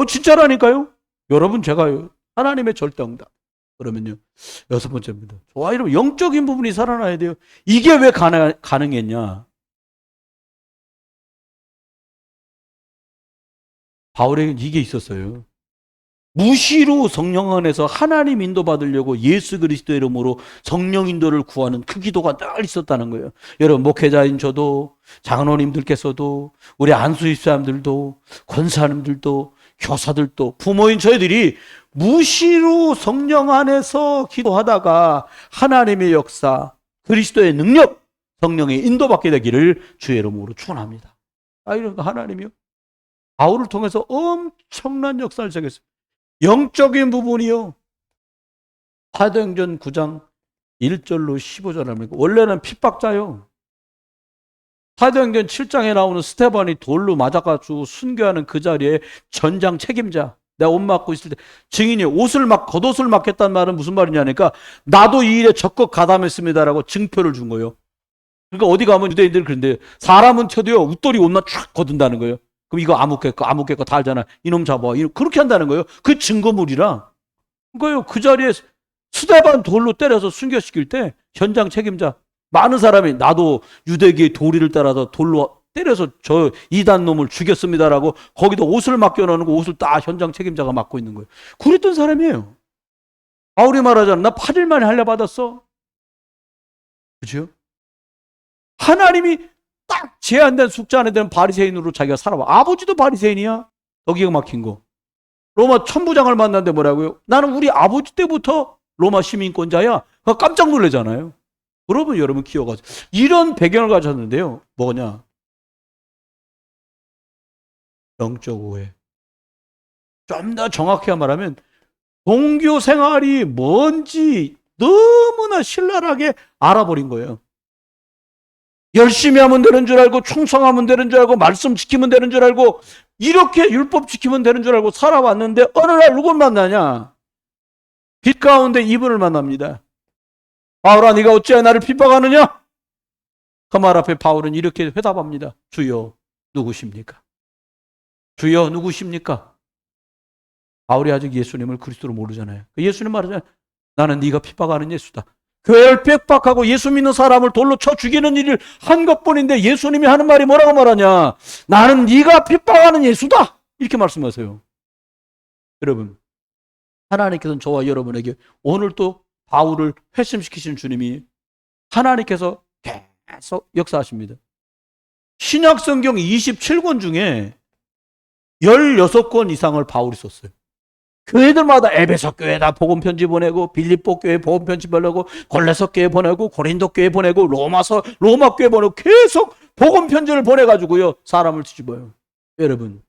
진짜라니까요. 여러분, 제가요. 하나님의 절대 응답. 그러면요. 6번째입니다. 좋아, 이러면 영적인 부분이 살아나야 돼요. 이게 왜 가능했냐? 바울에게는 이게 있었어요. 무시로 성령 안에서 하나님 인도받으려고 예수 그리스도의 이름으로 성령 인도를 구하는 그 기도가 늘 있었다는 거예요. 여러분, 목회자인 저도, 장로님들께서도, 우리 안수입사람들도, 권사님들도, 교사들도, 부모인 저희들이 무시로 성령 안에서 기도하다가 하나님의 역사, 그리스도의 능력, 성령의 인도받게 되기를 주의 이름으로 축원합니다. 이런 하나님이요. 바울을 통해서 엄청난 역사를 제기했어요. 영적인 부분이요. 사도행전 9장 1절로 15절 합니다. 원래는 핍박자요. 사도행전 7장에 나오는 스테반이 돌로 맞아가지고 순교하는 그 자리에 전장 책임자, 내가 옷 맞고 있을 때 증인이 겉옷을 맞겠다는 말은 무슨 말이냐니까 나도 이 일에 적극 가담했습니다라고 증표를 준 거예요. 그러니까 어디 가면 유대인들은 그런데 사람은 쳐도요 웃돌이 옷만 쫙 거둔다는 거예요. 그럼 이거 아무개 거 다 알잖아. 이놈 잡아. 그렇게 한다는 거예요. 그 증거물이라. 그러니까요, 그 자리에 스데반 돌로 때려서 순교시킬 때 현장 책임자 많은 사람이 나도 유대계의 도리를 따라서 돌로 때려서 저 이단 놈을 죽였습니다라고 거기다 옷을 맡겨놓고 옷을 딱 현장 책임자가 맡고 있는 거예요. 그랬던 사람이에요. 바울이 말하잖아. 나 8일 만에 할례 받았어. 그죠? 하나님이 딱 제한된 숙제 안에 되는 바리새인으로 자기가 살아와. 아버지도 바리새인이야. 더 기가 막힌 거. 로마 천부장을 만났는데 뭐라고요? 나는 우리 아버지 때부터 로마 시민권자야. 깜짝 놀라잖아요. 여러분 기억하세요. 이런 배경을 가졌는데요. 뭐냐? 영적 오해. 좀 더 정확히 말하면 종교 생활이 뭔지 너무나 신랄하게 알아버린 거예요. 열심히 하면 되는 줄 알고 충성하면 되는 줄 알고 말씀 지키면 되는 줄 알고 이렇게 율법 지키면 되는 줄 알고 살아왔는데 어느 날 누굴 만나냐? 빛 가운데 이분을 만납니다. 바울아, 네가 어찌하여 나를 핍박하느냐? 그 말 앞에 바울은 이렇게 회답합니다. 주여 누구십니까? 주여 누구십니까? 바울이 아직 예수님을 그리스도로 모르잖아요. 예수님 말하잖아요. 나는 네가 핍박하는 예수다. 교회를 핍박하고 예수 믿는 사람을 돌로 쳐 죽이는 일을 한 것뿐인데 예수님이 하는 말이 뭐라고 말하냐? 나는 네가 핍박하는 예수다. 이렇게 말씀하세요. 여러분, 하나님께서는 저와 여러분에게 오늘 또 바울을 회심시키신 주님이 하나님께서 계속 역사하십니다. 신약 성경 27권 중에 16권 이상을 바울이 썼어요. 교회들마다 에베소 교회다 복음 편지 보내고, 빌립보 교회 복음 편지 보내고, 골로새 교회 보내고, 고린도 교회 보내고, 로마 교회 보내고, 계속 복음 편지를 보내가지고요 사람을 뒤집어요. 여러분,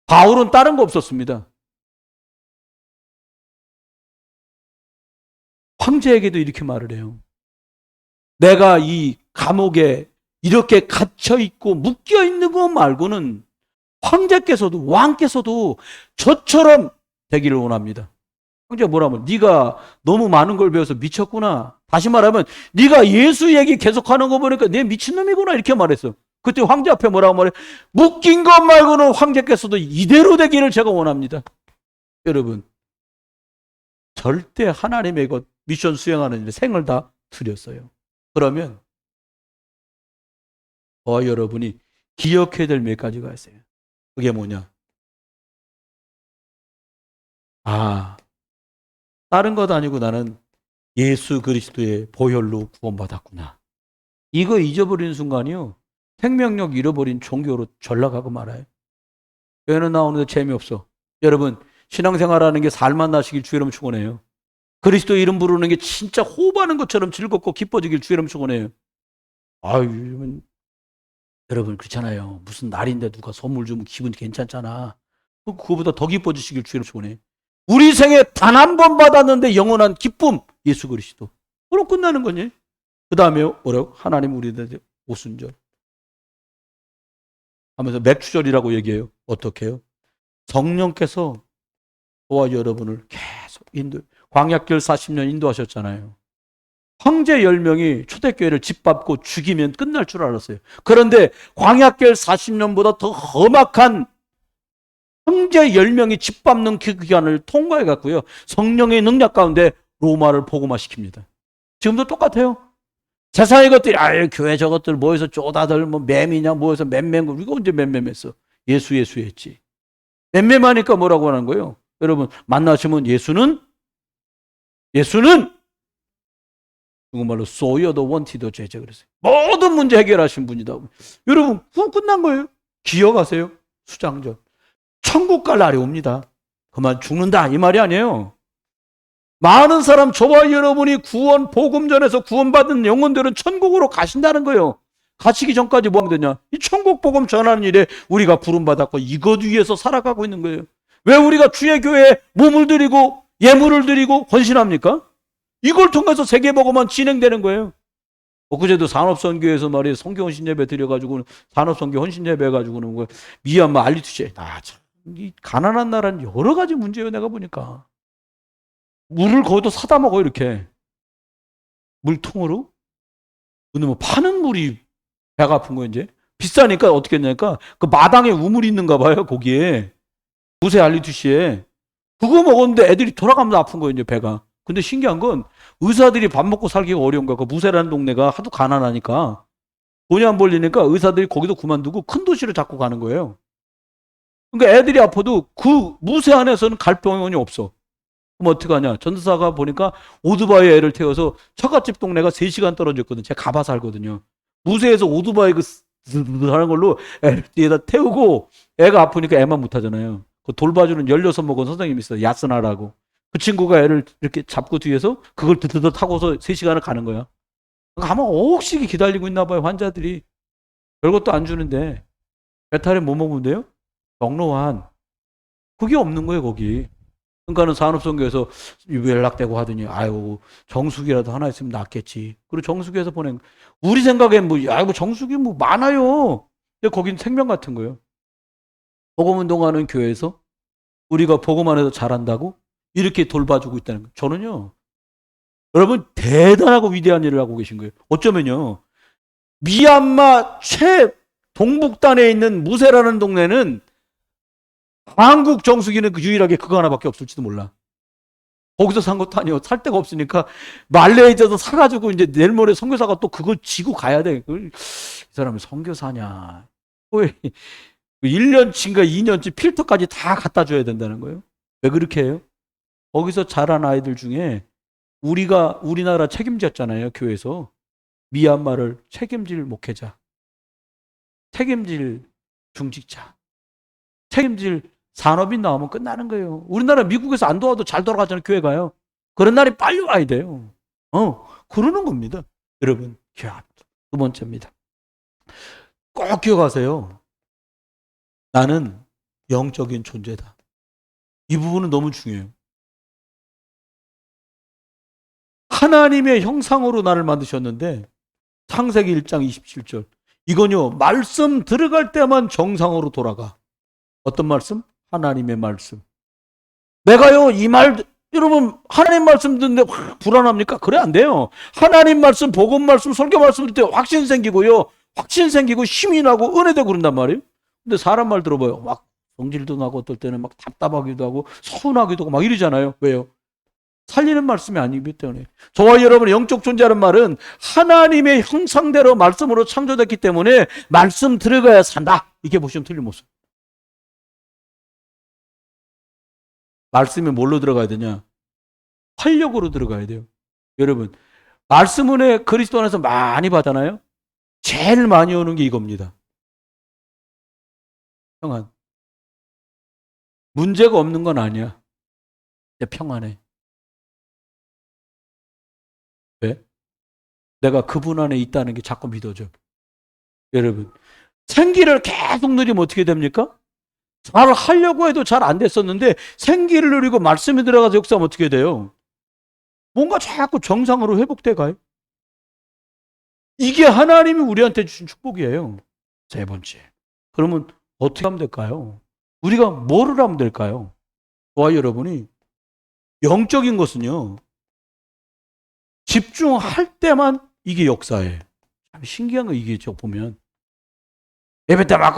바울은 다른 거 없었습니다. 황제에게도 이렇게 말을 해요. 내가 이 감옥에 이렇게 갇혀있고 묶여있는 것 말고는 황제께서도 왕께서도 저처럼 되기를 원합니다. 황제가 뭐라면 네가 너무 많은 걸 배워서 미쳤구나. 다시 말하면 네가 예수 얘기 계속하는 거 보니까 내 미친놈이구나 이렇게 말했어. 그때 황제 앞에 뭐라고 말해? 묶인 것 말고는 황제께서도 이대로 되기를 제가 원합니다. 여러분, 절대 하나님의 것 미션 수행하는 일에 생을 다 들였어요. 그러면 저와 여러분이 기억해야 될 몇 가지가 있어요. 그게 뭐냐? 다른 것 아니고 나는 예수 그리스도의 보혈로 구원받았구나. 이거 잊어버리는 순간이요, 생명력 잃어버린 종교로 전락하고 말아요. 교회는 나오는데 재미없어. 여러분, 신앙생활하는 게 살만 나시길 주의 이름 축원해요. 그리스도 이름 부르는 게 진짜 호흡하는 것처럼 즐겁고 기뻐지길 주의 이름 축원해요. 여러분 그렇잖아요. 무슨 날인데 누가 선물 주면 기분 괜찮잖아. 그거보다 더 기뻐지시길 주의 이름 축원해요. 우리 생에 단 한 번 받았는데 영원한 기쁨, 예수 그리스도. 그럼 끝나는 거니? 그 다음에 뭐라고? 하나님 우리들의 오순절 하면서 맥주절이라고 얘기해요. 어떻게 해요? 성령께서 저와 여러분을 계속 광야길 40년 인도하셨잖아요. 황제 10명이 초대교회를 짓밟고 죽이면 끝날 줄 알았어요. 그런데 광야길 40년보다 더 험악한 황제 10명이 짓밟는 그 기간을 통과해 갔고요, 성령의 능력 가운데 로마를 복음화시킵니다. 지금도 똑같아요. 세상의 것들이 교회 저것들 모여서 쪼다들 뭐 맴이냐 모여서 맴매고, 우리가 언제 맴매했어? 예수 했지. 맴매하니까 뭐라고 하는 거예요? 여러분 만나시면 예수는 중국말로 소유도 원티도 죄제 그랬어요. 모든 문제 해결하신 분이다. 여러분 그건 끝난 거예요. 기억하세요. 수장전. 천국 갈 날이 옵니다. 그만 죽는다 이 말이 아니에요. 많은 사람, 저와 여러분이 구원 복음전에서 구원받은 영혼들은 천국으로 가신다는 거예요. 가시기 전까지 뭐 하면 되냐? 이 천국 복음 전하는 일에 우리가 부름받았고 이것 위해서 살아가고 있는 거예요. 왜 우리가 주의 교회에 몸을 드리고 예물을 드리고 헌신합니까? 이걸 통해서 세계복음만 진행되는 거예요. 엊그제도 산업선교에서 말이에요, 성교헌신예배 드려가지고 산업선교 헌신예배 해가지고는 뭐 미얀마 알리투시에 이 가난한 나라는 여러 가지 문제예요. 내가 보니까 물을 거기도 사다 먹어 이렇게 물통으로. 근데 뭐 파는 물이 배가 아픈 거예요. 이제 비싸니까 어떻게 했냐니까 그 마당에 우물이 있는가 봐요. 거기에 무쇠 알리투시에 그거 먹었는데 애들이 돌아가면서 아픈 거예요. 이제 배가. 근데 신기한 건 의사들이 밥 먹고 살기가 어려운 거야. 그 무쇠라는 동네가 하도 가난하니까 돈이 안 벌리니까 의사들이 거기도 그만두고 큰 도시로 자꾸 가는 거예요. 그러니까 애들이 아파도 그 무쇠 안에서는 갈 병원이 없어. 그럼 어떡하냐? 전도사가 보니까 오토바이에 애를 태워서 처갓집 동네가 3시간 떨어졌거든. 제가 가봐서 알거든요. 무쇠에서 오토바이 하는 걸로 애를 뒤에다 태우고, 애가 아프니까 애만 못하잖아요. 그 돌봐주는 16 먹은 선생님이 있어요. 야스나라고. 그 친구가 애를 이렇게 잡고 뒤에서 그걸 드드드 타고서 3시간을 가는 거야. 아마 억씩이 기다리고 있나 봐요, 환자들이. 별것도 안 주는데 배탈에 뭐 먹으면 돼요? 영로환. 그게 없는 거예요, 거기. 그러니까는 산업선교에서 연락되고 하더니 정수기라도 하나 있으면 낫겠지. 그리고 정수기에서 보낸, 우리 생각엔 정수기 많아요. 근데 거긴 생명 같은 거예요. 복음 운동하는 교회에서 우리가 복음 안에서 잘한다고 이렇게 돌봐주고 있다는 거예요. 저는요, 여러분 대단하고 위대한 일을 하고 계신 거예요. 어쩌면요, 미얀마 최동북단에 있는 무세라는 동네는 한국 정수기는 유일하게 그거 하나밖에 없을지도 몰라. 거기서 산 것도 아니고 살 데가 없으니까 말레이시아에서 사가지고 이제 내일 모레 선교사가 또 그거 지고 가야 돼. 이 사람이 선교사냐? 왜 1년치인가 2년치 필터까지 다 갖다 줘야 된다는 거예요. 왜 그렇게 해요? 거기서 자란 아이들 중에 우리나라 책임졌잖아요. 교회에서 미얀마를 책임질 목회자, 책임질 중직자, 책임질 산업인 나오면 끝나는 거예요. 우리나라 미국에서 안 도와도 잘 돌아가잖아요. 교회가요. 그런 날이 빨리 와야 돼요. 그러는 겁니다. 여러분, 두 번째입니다. 꼭 기억하세요. 나는 영적인 존재다. 이 부분은 너무 중요해요. 하나님의 형상으로 나를 만드셨는데 창세기 1장 27절 이건요, 말씀 들어갈 때만 정상으로 돌아가. 어떤 말씀? 하나님의 말씀. 내가요, 여러분, 하나님 말씀 듣는데 확 불안합니까? 그래, 안 돼요. 하나님 말씀, 복음 말씀, 설교 말씀 듣을 때 확신 생기고요. 확신 생기고 힘이 나고 은혜되고 그런단 말이에요. 근데 사람 말 들어봐요. 막 성질도 나고 어떨 때는 막 답답하기도 하고 서운하기도 하고 막 이러잖아요. 왜요? 살리는 말씀이 아니기 때문에. 저와 여러분의 영적 존재라는 말은 하나님의 형상대로 말씀으로 창조됐기 때문에 말씀 들어가야 산다. 이렇게 보시면 틀림없어요. 말씀이 뭘로 들어가야 되냐? 활력으로 들어가야 돼요. 여러분, 말씀 은혜 그리스도 안에서 많이 받잖아요. 제일 많이 오는 게 이겁니다. 평안. 문제가 없는 건 아니야. 평안해. 왜? 내가 그분 안에 있다는 게 자꾸 믿어져. 여러분, 생기를 계속 누리면 어떻게 됩니까? 잘 하려고 해도 잘 안 됐었는데 생기를 누리고 말씀이 들어가서 역사하면 어떻게 돼요? 뭔가 자꾸 정상으로 회복돼 가요. 이게 하나님이 우리한테 주신 축복이에요. 세 번째. 그러면 어떻게 하면 될까요? 우리가 뭐를 하면 될까요? 저와 여러분이 영적인 것은요, 집중할 때만 이게 역사예요. 참 신기한 거 이게 보면. 예배 때 막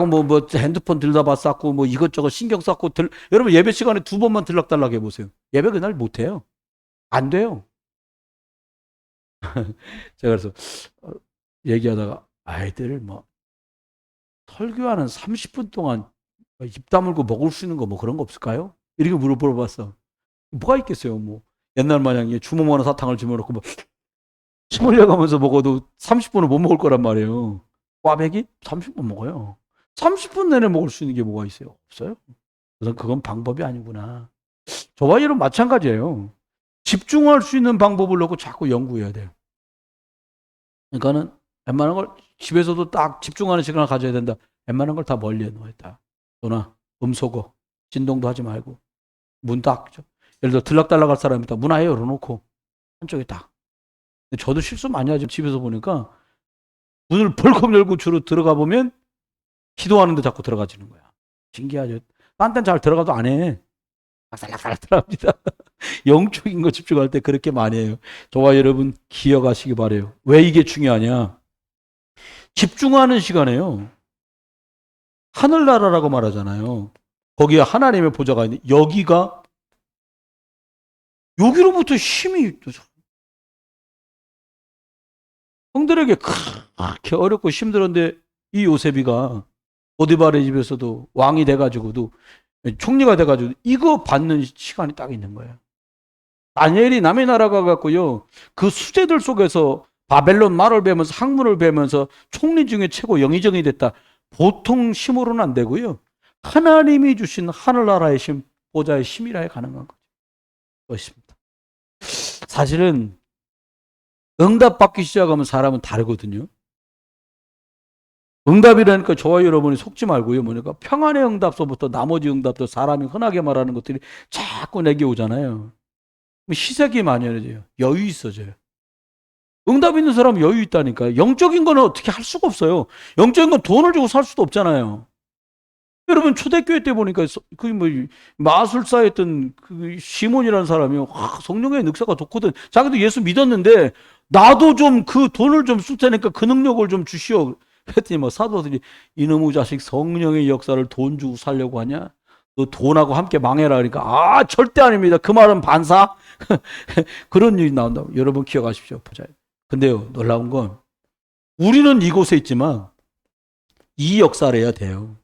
핸드폰 들다봤었고 이것저것 신경 썼고 여러분 예배 시간에 2번만 들락달락 해보세요. 예배 그날 못해요. 안 돼요. 제가 그래서 얘기하다가 아이들 설교하는 30분 동안 입 다물고 먹을 수 있는 거 그런 거 없을까요? 이렇게 물어봤어. 뭐가 있겠어요? 옛날 마냥 주먹 만한 사탕을 집어넣고 침 흘려가면서 먹어도 30분은 못 먹을 거란 말이에요. 꽈배기 30분 먹어요. 30분 내내 먹을 수 있는 게 뭐가 있어요? 없어요. 그래서 그건 방법이 아니구나. 저와 여러분 마찬가지예요. 집중할 수 있는 방법을 놓고 자꾸 연구해야 돼요. 그러니까는 웬만한 걸 집에서도 딱 집중하는 시간을 가져야 된다. 웬만한 걸 다 멀리 해놓았다. 또나 음소거, 진동도 하지 말고 문 딱. 예를 들어 들락달락 할 사람이 있다. 문 아예 열어놓고 한쪽에 딱. 저도 실수 많이 하죠. 집에서 보니까 문을 벌컥 열고 주로 들어가 보면 기도하는데 자꾸 들어가지는 거야. 신기하죠. 딴 데는 잘 들어가도 안 해. 살락살락 들어갑니다. 영적인 거 집중할 때 그렇게 많이 해요. 저와 여러분 기억하시기 바래요. 왜 이게 중요하냐? 집중하는 시간에요. 하늘나라라고 말하잖아요. 거기에 하나님의 보좌가 있는데 여기로부터 힘이 형들에게 그렇게 어렵고 힘들었는데 이 요셉이가 보디발의 집에서도 왕이 돼가지고도 총리가 돼가지고 이거 받는 시간이 딱 있는 거예요. 다니엘이 남의 나라 가갖고요 그 수제들 속에서 바벨론 말을 배우면서 학문을 배우면서 총리 중에 최고 영의정이 됐다. 보통 힘으로는 안 되고요. 하나님이 주신 하늘나라의 힘, 보좌의 힘이라야 가능한 거죠. 그렇습니다. 사실은 응답받기 시작하면 사람은 다르거든요. 응답이라니까 저와 여러분이 속지 말고요. 평안의 응답서부터 나머지 응답도 사람이 흔하게 말하는 것들이 자꾸 내게 오잖아요. 희색이 만연해져요. 여유 있어져요. 응답 있는 사람은 여유 있다니까요. 영적인 거는 어떻게 할 수가 없어요. 영적인 건 돈을 주고 살 수도 없잖아요. 여러분 초대교회 때 보니까 그 뭐 마술사였던 그 시몬이라는 사람이 성령의 능사가 좋거든. 자기도 예수 믿었는데 나도 좀 그 돈을 좀 쓸 테니까 그 능력을 좀 주시오. 그랬더니 뭐 사도들이 이놈의 자식 성령의 역사를 돈 주고 살려고 하냐? 너 돈하고 함께 망해라. 그러니까 절대 아닙니다. 그 말은 반사. 그런 일이 나온다고. 여러분 기억하십시오. 보자. 근데요, 놀라운 건 우리는 이곳에 있지만 이 역사를 해야 돼요.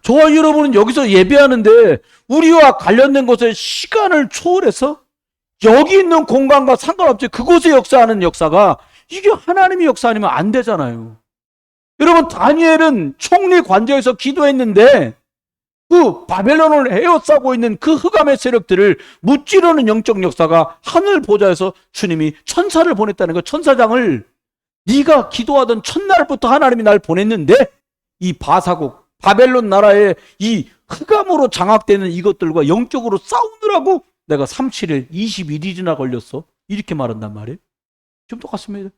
저와 여러분은 여기서 예배하는데 우리와 관련된 곳에 시간을 초월해서 여기 있는 공간과 상관없이 그곳에 역사하는 역사가 이게 하나님의 역사 아니면 안 되잖아요. 여러분 다니엘은 총리 관저에서 기도했는데 그 바벨론을 에워싸고 있는 그 흑암의 세력들을 무찌르는 영적 역사가 하늘 보좌에서 주님이 천사를 보냈다는 거. 천사장을 네가 기도하던 첫날부터 하나님이 날 보냈는데 이 바사국 바벨론 나라의 이 흑암으로 장악되는 이것들과 영적으로 싸우느라고 내가 37일 21일이나 걸렸어. 이렇게 말한단 말이에요. 좀 똑같습니다.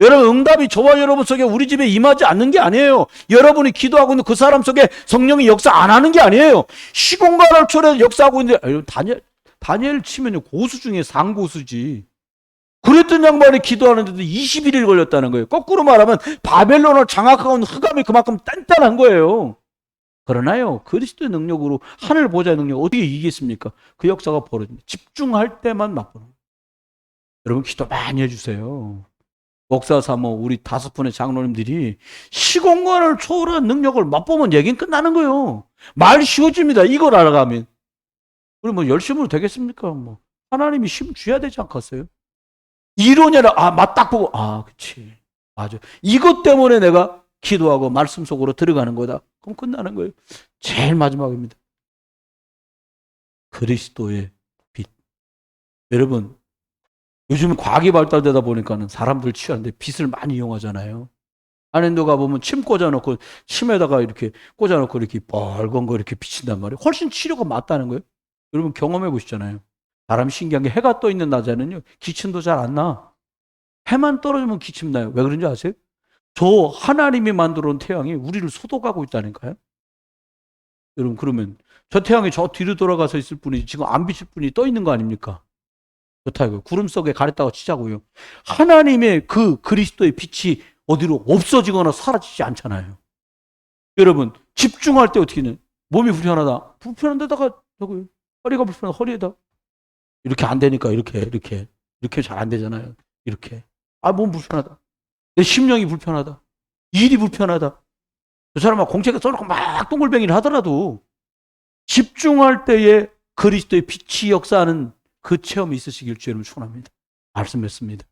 여러분 응답이 저와 여러분 속에 우리 집에 임하지 않는 게 아니에요. 여러분이 기도하고 있는 그 사람 속에 성령이 역사 안 하는 게 아니에요. 시공간을 초래해서 역사하고 있는데 다니엘 치면 고수 중에 상고수지. 그랬던 양반이 기도하는데도 21일 걸렸다는 거예요. 거꾸로 말하면 바벨론을 장악하고 있는 흑암이 그만큼 단단한 거예요. 그러나요, 그리스도의 능력으로 하늘 보좌의 능력 어떻게 이기겠습니까? 그 역사가 벌어집니다. 집중할 때만 맛보는 거예요. 여러분 기도 많이 해주세요. 목사 사모 우리 5분의 장로님들이 시공간을 초월한 능력을 맛보면 얘기는 끝나는 거예요. 말 쉬워집니다. 이걸 알아가면. 우리 뭐 열심으로 되겠습니까? 뭐 하나님이 힘 줘야 되지 않겠어요? 이론이 아니라 맛 딱 보고 그치 맞아. 이것 때문에 내가 기도하고 말씀 속으로 들어가는 거다. 그럼 끝나는 거예요. 제일 마지막입니다. 그리스도의 빛. 여러분 요즘 과학이 발달되다 보니까는 사람들 취하는데 빛을 많이 이용하잖아요. 안에 가보면 침 꽂아놓고 침에다가 이렇게 꽂아놓고 이렇게 빨간 거 이렇게 비친단 말이에요. 훨씬 치료가 맞다는 거예요. 여러분 경험해 보시잖아요. 사람이 신기한 게 해가 떠 있는 낮에는요 기침도 잘 안 나. 해만 떨어지면 기침 나요. 왜 그런지 아세요? 저 하나님이 만들어 놓은 태양이 우리를 소독하고 있다니까요. 여러분 그러면 저 태양이 저 뒤로 돌아가서 있을 뿐이지 지금 안 비칠 뿐이 떠 있는 거 아닙니까? 그렇다고요. 구름 속에 가렸다고 치자고요. 하나님의 그 그리스도의 빛이 어디로 없어지거나 사라지지 않잖아요. 여러분 집중할 때 어떻게 해? 몸이 불편하다. 불편한 데다가 저거요. 허리가 불편하다. 허리에다. 이렇게 안 되니까 이렇게 잘 안 되잖아요. 이렇게. 몸 불편하다. 내 심령이 불편하다. 일이 불편하다. 그 사람은 공책에 써놓고 막 동글뱅이를 하더라도 집중할 때에 그리스도의 빛이 역사하는 그 체험이 있으시길 주님을 축원합니다. 말씀했습니다.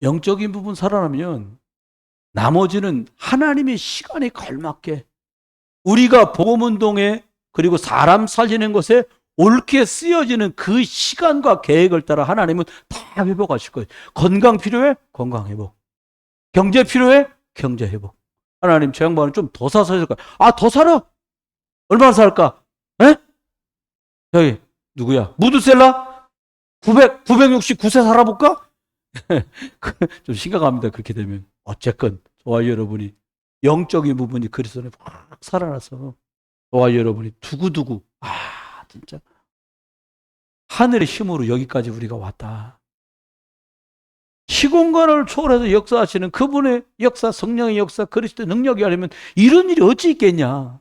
영적인 부분 살아나면 나머지는 하나님의 시간에 걸맞게 우리가 복음운동에 그리고 사람 살리는 것에 옳게 쓰여지는 그 시간과 계획을 따라 하나님은 다 회복하실 거예요. 건강 필요해? 건강 회복. 경제 필요해? 경제 회복. 하나님 저 양반은 좀 더 사서 해줄까? 더 살아? 얼마나 살까? 에? 저기 누구야? 무드셀라? 969세 살아볼까? 좀 심각합니다. 그렇게 되면. 어쨌건 저와 여러분이 영적인 부분이 그리스도에 확 살아나서 저와 여러분이 두고두고 진짜 하늘의 힘으로 여기까지 우리가 왔다. 시공간을 초월해서 역사하시는 그분의 역사, 성령의 역사, 그리스도의 능력이 아니면 이런 일이 어찌 있겠냐.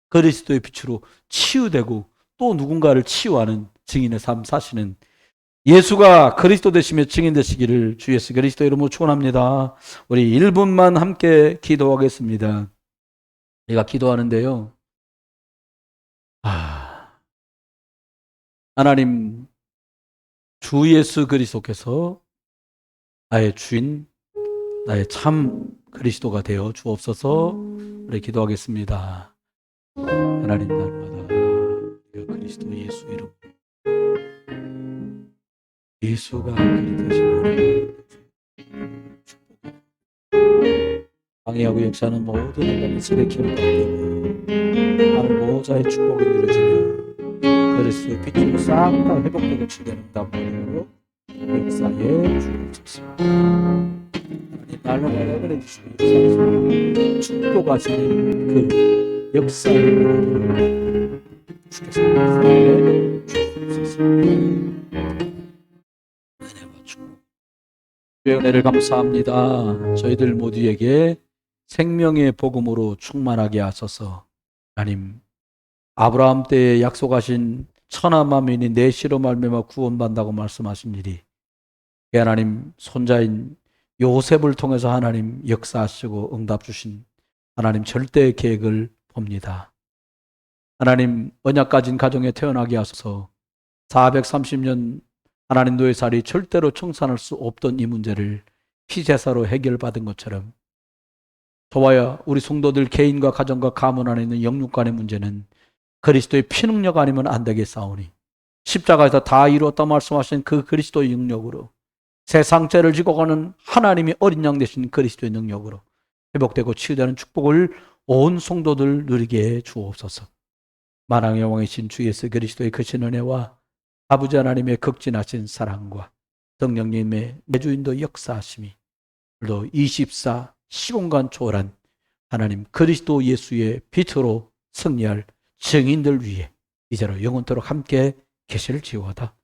그리스도의 빛으로 치유되고 또 누군가를 치유하는 증인의 삶 사시는 예수가 그리스도 되시며 증인 되시기를 주 예수 그리스도 이름으로 축원합니다. 우리 1분만 함께 기도하겠습니다. 우리가 기도하는데요. 하나님 주 예수 그리스도께서 나의 주인, 나의 참 그리스도가 되어 주옵소서. 우리 기도하겠습니다. 하나님 날마다 우리가 그리스도 예수 이름 예수가 그리 되시고 방해하고 역사하는 모든 인간의 세력힘을 받들고 하늘 모자의 축복이 누려지며 그리스도의 빛으로 싹 다 회복되고 치유되는 담보로 역사에 주옵소서. 하나님 날마다 은혜 주시고 축복하시는 그 역사를 주께서 주옵소서. 은혜와 축복, 주의 은혜를 감사합니다. 저희들 모두에게 생명의 복음으로 충만하게 하소서. 하나님, 아브라함 때에 약속하신 천하만민이 내 씨로 말미암아 구원받는다고 말씀하신 일이 하나님 손자인 요셉을 통해서 하나님 역사하시고 응답 주신 하나님 절대의 계획을 봅니다. 하나님 언약 가진 가정에 태어나게 하소서. 430년 하나님 노예살이 절대로 청산할 수 없던 이 문제를 피제사로 해결받은 것처럼 저와야 우리 성도들 개인과 가정과 가문 안에 있는 영육 간의 문제는 그리스도의 피능력 아니면 안 되겠사오니 십자가에서 다 이루었다 말씀하신 그 그리스도의 능력으로 세상 죄를 지고 가는 하나님이 어린 양 되신 그리스도의 능력으로 회복되고 치유되는 축복을 온 성도들 누리게 해 주옵소서. 만왕의 왕이신 주 예수 그리스도의 크신 은혜와 아버지 하나님의 극진하신 사랑과 성령님의 내주인도 역사하심이 또 24 시공간 초월한 하나님 그리스도 예수의 빛으로 승리할 증인들 위해 이제로 영원토록 함께 계실지어다.